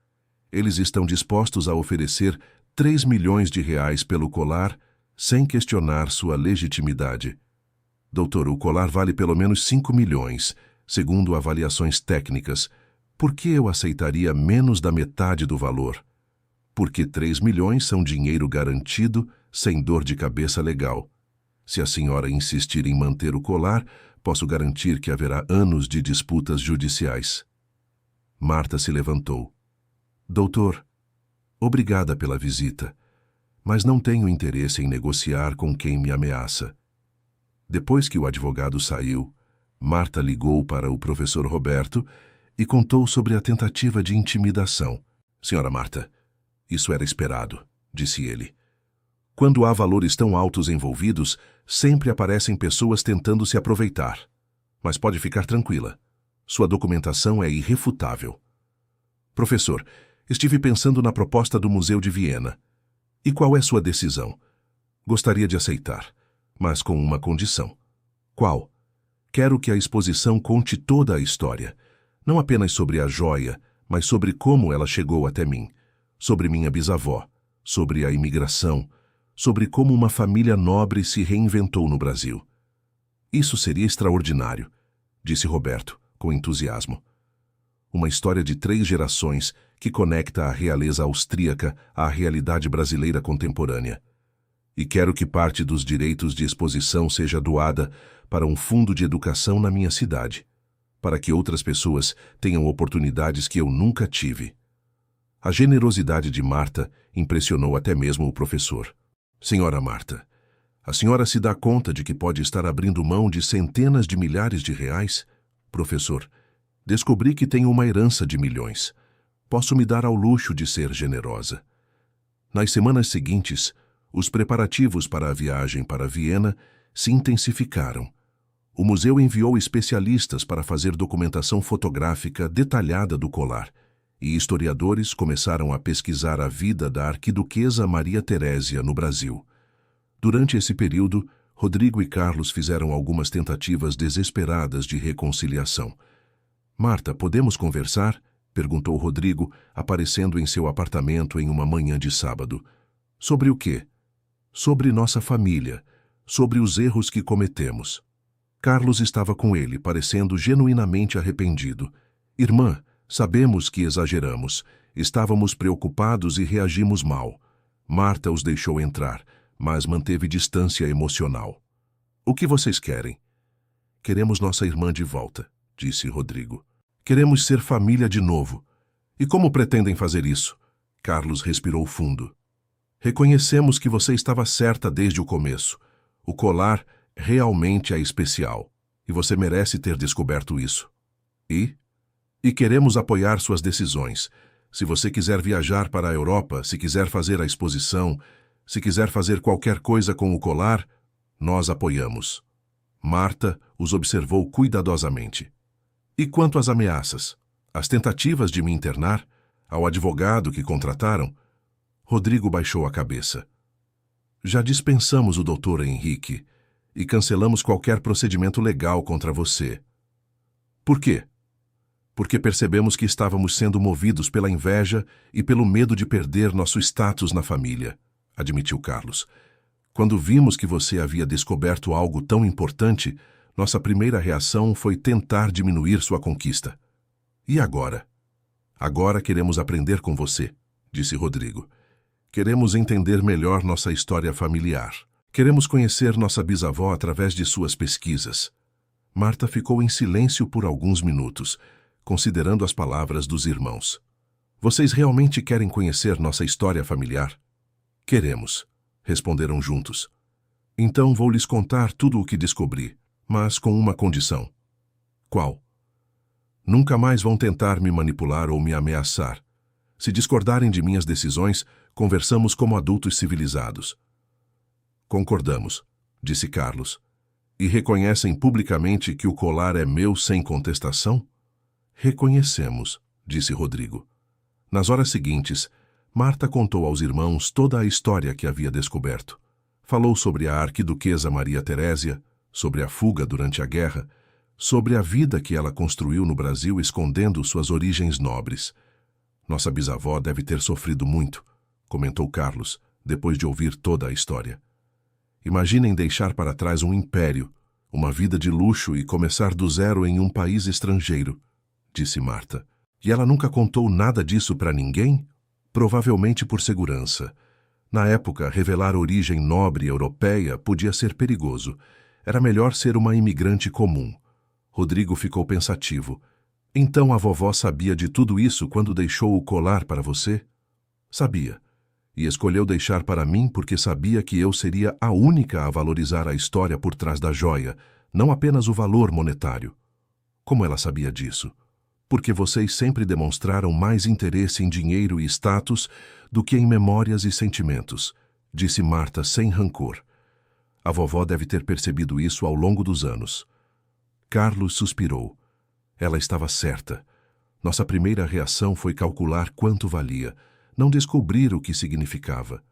Eles estão dispostos a oferecer 3 milhões de reais pelo colar, sem questionar sua legitimidade. Doutor, o colar vale pelo menos 5 milhões, segundo avaliações técnicas. Por que eu aceitaria menos da metade do valor? Porque 3 milhões são dinheiro garantido, sem dor de cabeça legal. Se a senhora insistir em manter o colar, posso garantir que haverá anos de disputas judiciais. Marta se levantou. Doutor, obrigada pela visita, mas não tenho interesse em negociar com quem me ameaça. Depois que o advogado saiu, Marta ligou para o professor Roberto e contou sobre a tentativa de intimidação. Senhora Marta, isso era esperado, disse ele. Quando há valores tão altos envolvidos, sempre aparecem pessoas tentando se aproveitar. Mas pode ficar tranquila. Sua documentação é irrefutável. Professor, estive pensando na proposta do Museu de Viena. E qual é sua decisão? Gostaria de aceitar, mas com uma condição. Qual? Quero que a exposição conte toda a história, não apenas sobre a joia, mas sobre como ela chegou até mim, sobre minha bisavó, sobre a imigração, sobre como uma família nobre se reinventou no Brasil. Isso seria extraordinário, disse Roberto, com entusiasmo. Uma história de 3 gerações que conecta a realeza austríaca à realidade brasileira contemporânea. E quero que parte dos direitos de exposição seja doada para um fundo de educação na minha cidade, para que outras pessoas tenham oportunidades que eu nunca tive. A generosidade de Marta impressionou até mesmo o professor. Senhora Marta, a senhora se dá conta de que pode estar abrindo mão de centenas de milhares de reais? Professor, descobri que tenho uma herança de milhões. Posso me dar ao luxo de ser generosa. Nas semanas seguintes, os preparativos para a viagem para Viena se intensificaram. O museu enviou especialistas para fazer documentação fotográfica detalhada do colar, e historiadores começaram a pesquisar a vida da arquiduquesa Maria Terésia no Brasil. Durante esse período, Rodrigo e Carlos fizeram algumas tentativas desesperadas de reconciliação. Marta, podemos conversar? Perguntou Rodrigo, aparecendo em seu apartamento em uma manhã de sábado. Sobre o quê? Sobre nossa família, sobre os erros que cometemos. Carlos estava com ele, parecendo genuinamente arrependido. Irmã, sabemos que exageramos. Estávamos preocupados e reagimos mal. Marta os deixou entrar, mas manteve distância emocional. O que vocês querem? Queremos nossa irmã de volta, disse Rodrigo. Queremos ser família de novo. E como pretendem fazer isso? Carlos respirou fundo. Reconhecemos que você estava certa desde o começo. O colar realmente é especial, e você merece ter descoberto isso. E queremos apoiar suas decisões. Se você quiser viajar para a Europa, se quiser fazer a exposição, se quiser fazer qualquer coisa com o colar, nós apoiamos. Marta os observou cuidadosamente. E quanto às ameaças? As tentativas de me internar? Ao advogado que contrataram? Rodrigo baixou a cabeça. Já dispensamos o doutor Henrique e cancelamos qualquer procedimento legal contra você. Por quê? Porque percebemos que estávamos sendo movidos pela inveja e pelo medo de perder nosso status na família, admitiu Carlos. Quando vimos que você havia descoberto algo tão importante, nossa primeira reação foi tentar diminuir sua conquista. E agora? Agora queremos aprender com você, disse Rodrigo. Queremos entender melhor nossa história familiar. Queremos conhecer nossa bisavó através de suas pesquisas. Marta ficou em silêncio por alguns minutos, considerando as palavras dos irmãos. Vocês realmente querem conhecer nossa história familiar? Queremos, responderam juntos. Então vou lhes contar tudo o que descobri, mas com uma condição. Qual? Nunca mais vão tentar me manipular ou me ameaçar. Se discordarem de minhas decisões, conversamos como adultos civilizados. Concordamos, disse Carlos. E reconhecem publicamente que o colar é meu sem contestação? Reconhecemos, disse Rodrigo. Nas horas seguintes, Marta contou aos irmãos toda a história que havia descoberto. Falou sobre a arquiduquesa Maria Terésia, sobre a fuga durante a guerra, sobre a vida que ela construiu no Brasil escondendo suas origens nobres. Nossa bisavó deve ter sofrido muito, comentou Carlos, depois de ouvir toda a história. Imaginem deixar para trás um império, uma vida de luxo e começar do zero em um país estrangeiro, disse Marta. E ela nunca contou nada disso para ninguém? Provavelmente por segurança. Na época, revelar origem nobre europeia podia ser perigoso. Era melhor ser uma imigrante comum. Rodrigo ficou pensativo. Então a vovó sabia de tudo isso quando deixou o colar para você? Sabia. E escolheu deixar para mim porque sabia que eu seria a única a valorizar a história por trás da joia, não apenas o valor monetário. Como ela sabia disso? Porque vocês sempre demonstraram mais interesse em dinheiro e status do que em memórias e sentimentos, disse Marta sem rancor. A vovó deve ter percebido isso ao longo dos anos. Carlos suspirou. Ela estava certa. Nossa primeira reação foi calcular quanto valia, não descobrir o que significava.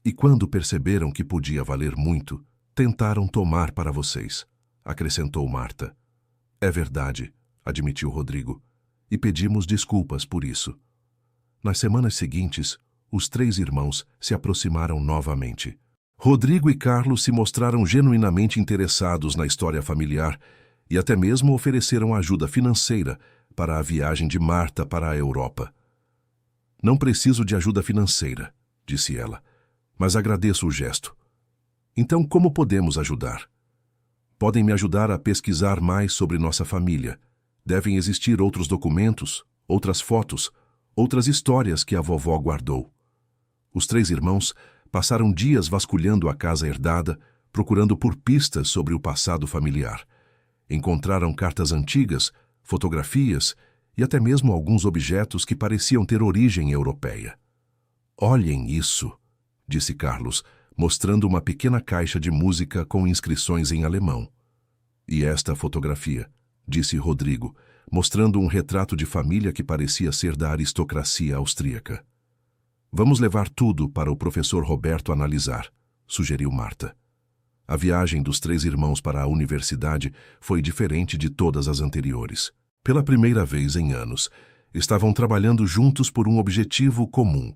E quando perceberam que podia valer muito, tentaram tomar para vocês, acrescentou Marta. É verdade, admitiu Rodrigo, e pedimos desculpas por isso. Nas semanas seguintes, os três irmãos se aproximaram novamente. Rodrigo e Carlos se mostraram genuinamente interessados na história familiar e até mesmo ofereceram ajuda financeira para a viagem de Marta para a Europa. Não preciso de ajuda financeira, disse ela, mas agradeço o gesto. Então, como podemos ajudar? Podem me ajudar a pesquisar mais sobre nossa família. Devem existir outros documentos, outras fotos, outras histórias que a vovó guardou. Os 3 irmãos passaram dias vasculhando a casa herdada, procurando por pistas sobre o passado familiar. Encontraram cartas antigas, fotografias e até mesmo alguns objetos que pareciam ter origem europeia. "Olhem isso", disse Carlos, mostrando uma pequena caixa de música com inscrições em alemão. "E esta fotografia", disse Rodrigo, mostrando um retrato de família que parecia ser da aristocracia austríaca. "Vamos levar tudo para o professor Roberto analisar", sugeriu Marta. A viagem dos 3 irmãos para a universidade foi diferente de todas as anteriores. Pela primeira vez em anos, estavam trabalhando juntos por um objetivo comum.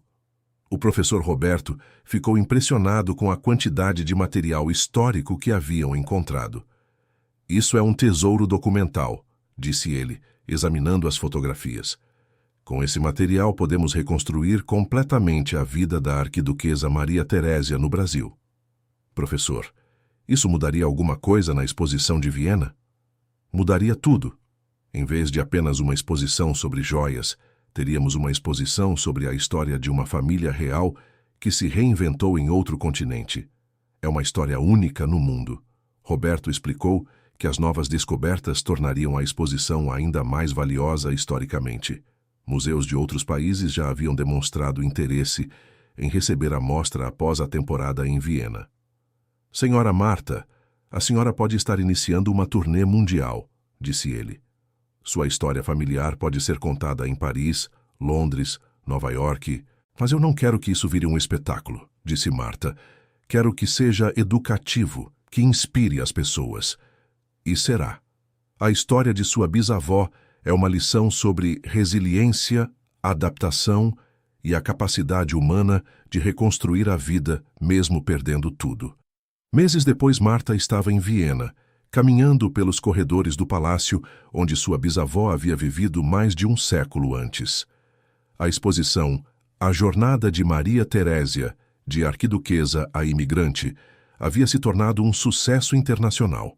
O professor Roberto ficou impressionado com a quantidade de material histórico que haviam encontrado. "Isso é um tesouro documental", disse ele, examinando as fotografias. "Com esse material podemos reconstruir completamente a vida da arquiduquesa Maria Terésia no Brasil." "Professor, isso mudaria alguma coisa na exposição de Viena?" "Mudaria tudo. Em vez de apenas uma exposição sobre joias, teríamos uma exposição sobre a história de uma família real que se reinventou em outro continente. É uma história única no mundo." Roberto explicou que as novas descobertas tornariam a exposição ainda mais valiosa historicamente. Museus de outros países já haviam demonstrado interesse em receber a mostra após a temporada em Viena. "Senhora Marta, a senhora pode estar iniciando uma turnê mundial", disse ele. "Sua história familiar pode ser contada em Paris, Londres, Nova York, mas eu não quero que isso vire um espetáculo", disse Marta. "Quero que seja educativo, que inspire as pessoas." E será. A história de sua bisavó é uma lição sobre resiliência, adaptação e a capacidade humana de reconstruir a vida mesmo perdendo tudo. Meses depois, Marta estava em Viena, caminhando pelos corredores do palácio onde sua bisavó havia vivido mais de um século antes. A exposição A Jornada de Maria Terésia, de arquiduquesa a imigrante, havia se tornado um sucesso internacional.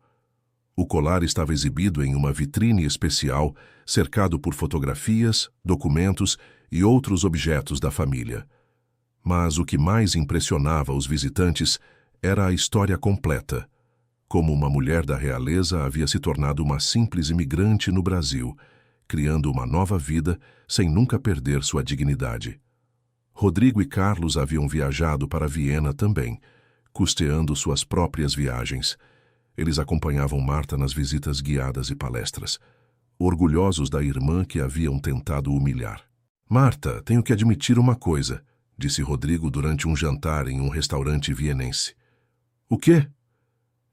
O colar estava exibido em uma vitrine especial, cercado por fotografias, documentos e outros objetos da família. Mas o que mais impressionava os visitantes era a história completa. Como uma mulher da realeza havia se tornado uma simples imigrante no Brasil, criando uma nova vida sem nunca perder sua dignidade. Rodrigo e Carlos haviam viajado para Viena também, custeando suas próprias viagens. Eles acompanhavam Marta nas visitas guiadas e palestras, orgulhosos da irmã que haviam tentado humilhar. "Marta, tenho que admitir uma coisa", disse Rodrigo durante um jantar em um restaurante vienense. "O quê?"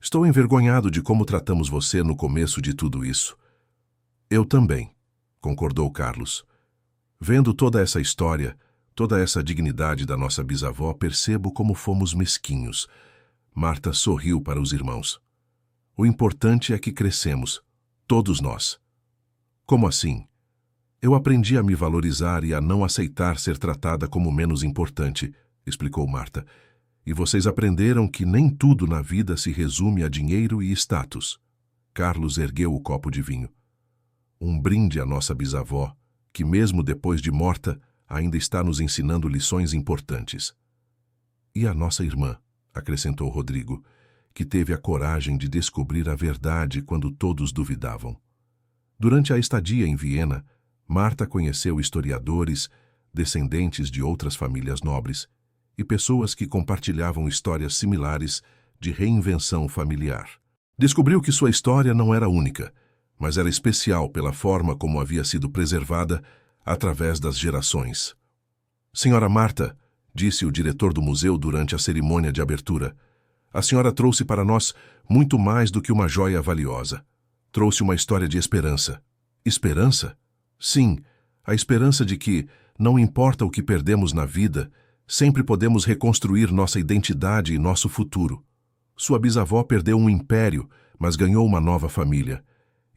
"Estou envergonhado de como tratamos você no começo de tudo isso." "Eu também", concordou Carlos. "Vendo toda essa história, toda essa dignidade da nossa bisavó, percebo como fomos mesquinhos." Marta sorriu para os irmãos. "O importante é que crescemos, todos nós." "Como assim?" "Eu aprendi a me valorizar e a não aceitar ser tratada como menos importante", explicou Marta. "E vocês aprenderam que nem tudo na vida se resume a dinheiro e status." Carlos ergueu o copo de vinho. "Um brinde à nossa bisavó, que mesmo depois de morta, ainda está nos ensinando lições importantes." "E a nossa irmã", acrescentou Rodrigo, que teve a coragem de descobrir a verdade quando todos duvidavam. Durante a estadia em Viena, Marta conheceu historiadores, descendentes de outras famílias nobres, e pessoas que compartilhavam histórias similares de reinvenção familiar. Descobriu que sua história não era única, mas era especial pela forma como havia sido preservada através das gerações. "Senhora Marta", disse o diretor do museu durante a cerimônia de abertura, "a senhora trouxe para nós muito mais do que uma joia valiosa. Trouxe uma história de esperança." "Esperança?" "Sim, a esperança de que, não importa o que perdemos na vida, sempre podemos reconstruir nossa identidade e nosso futuro. Sua bisavó perdeu um império, mas ganhou uma nova família.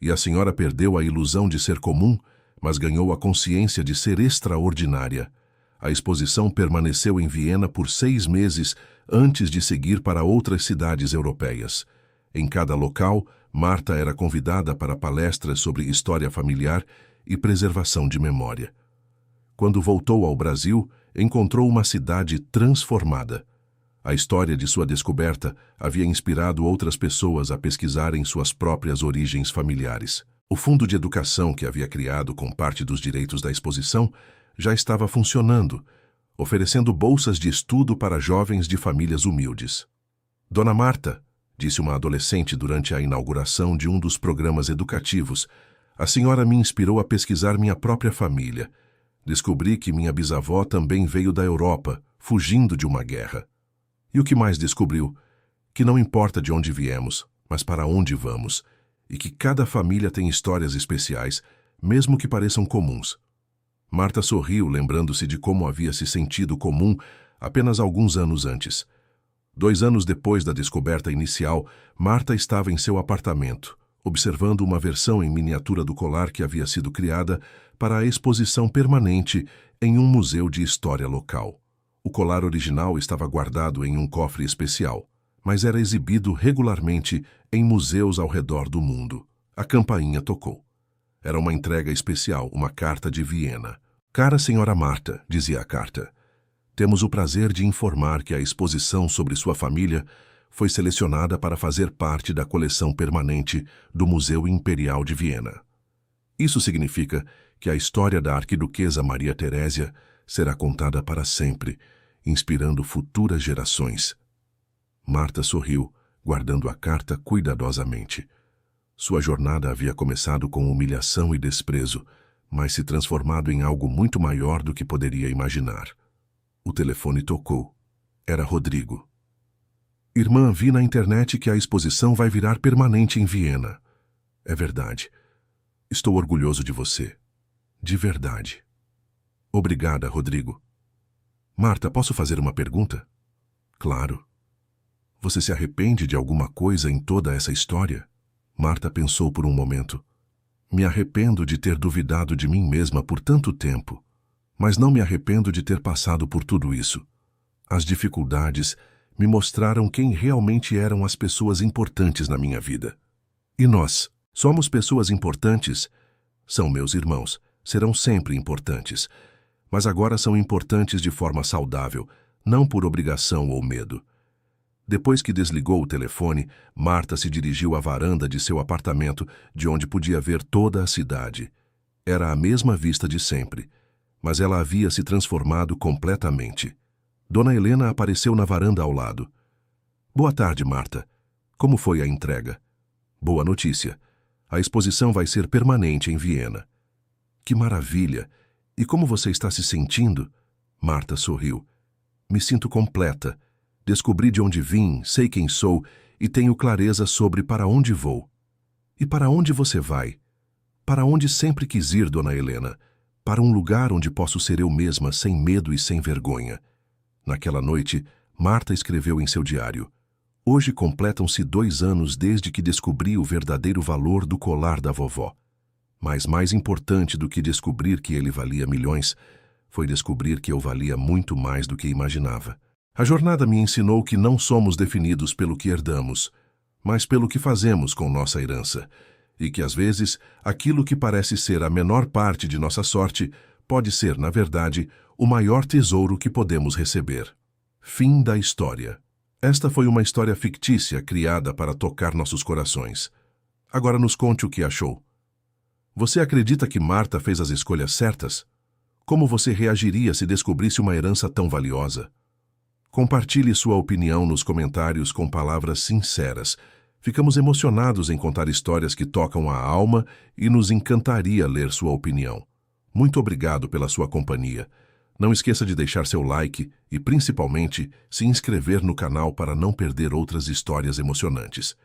E a senhora perdeu a ilusão de ser comum, mas ganhou a consciência de ser extraordinária. A exposição permaneceu em Viena por 6 meses antes de seguir para outras cidades europeias. Em cada local, Marta era convidada para palestras sobre história familiar e preservação de memória. Quando voltou ao Brasil, encontrou uma cidade transformada. A história de sua descoberta havia inspirado outras pessoas a pesquisarem suas próprias origens familiares. O fundo de educação que havia criado com parte dos direitos da exposição já estava funcionando, oferecendo bolsas de estudo para jovens de famílias humildes. Dona Marta, disse uma adolescente durante a inauguração de um dos programas educativos, a senhora me inspirou a pesquisar minha própria família. Descobri que minha bisavó também veio da Europa, fugindo de uma guerra. E o que mais descobriu? Que não importa de onde viemos, mas para onde vamos, e que cada família tem histórias especiais, mesmo que pareçam comuns. Marta sorriu, lembrando-se de como havia se sentido comum apenas alguns anos antes. 2 anos depois da descoberta inicial, Marta estava em seu apartamento, observando uma versão em miniatura do colar que havia sido criada para a exposição permanente em um museu de história local. O colar original estava guardado em um cofre especial, mas era exibido regularmente em museus ao redor do mundo. A campainha tocou. Era uma entrega especial, uma carta de Viena. Cara senhora Marta, dizia a carta, temos o prazer de informar que a exposição sobre sua família foi selecionada para fazer parte da coleção permanente do Museu Imperial de Viena. Isso significa que a história da arquiduquesa Maria Terésia será contada para sempre, inspirando futuras gerações. Marta sorriu, guardando a carta cuidadosamente. Sua jornada havia começado com humilhação e desprezo, mas se transformado em algo muito maior do que poderia imaginar. O telefone tocou. Era Rodrigo. Irmã, vi na internet que a exposição vai virar permanente em Viena. É verdade. Estou orgulhoso de você. De verdade. Obrigada, Rodrigo. Marta, posso fazer uma pergunta? Claro. Você se arrepende de alguma coisa em toda essa história? Marta pensou por um momento. Me arrependo de ter duvidado de mim mesma por tanto tempo, mas não me arrependo de ter passado por tudo isso. As dificuldades me mostraram quem realmente eram as pessoas importantes na minha vida. E nós, somos pessoas importantes? São meus irmãos, serão sempre importantes, mas agora são importantes de forma saudável, não por obrigação ou medo. Depois que desligou o telefone, Marta se dirigiu à varanda de seu apartamento, de onde podia ver toda a cidade. Era a mesma vista de sempre, mas ela havia se transformado completamente. Dona Helena apareceu na varanda ao lado. Boa tarde, Marta. Como foi a entrega? Boa notícia. A exposição vai ser permanente em Viena. Que maravilha! E como você está se sentindo? Marta sorriu. Me sinto completa. Descobri de onde vim, sei quem sou e tenho clareza sobre para onde vou. E para onde você vai? Para onde sempre quis ir, Dona Helena. Para um lugar onde posso ser eu mesma, sem medo e sem vergonha. Naquela noite, Marta escreveu em seu diário: hoje completam-se 2 anos desde que descobri o verdadeiro valor do colar da vovó. Mas mais importante do que descobrir que ele valia milhões, foi descobrir que eu valia muito mais do que imaginava. A jornada me ensinou que não somos definidos pelo que herdamos, mas pelo que fazemos com nossa herança, e que às vezes aquilo que parece ser a menor parte de nossa sorte pode ser, na verdade, o maior tesouro que podemos receber. Fim da história. Esta foi uma história fictícia criada para tocar nossos corações. Agora nos conte o que achou. Você acredita que Marta fez as escolhas certas? Como você reagiria se descobrisse uma herança tão valiosa? Compartilhe sua opinião nos comentários com palavras sinceras. Ficamos emocionados em contar histórias que tocam a alma e nos encantaria ler sua opinião. Muito obrigado pela sua companhia. Não esqueça de deixar seu like e, principalmente, se inscrever no canal para não perder outras histórias emocionantes.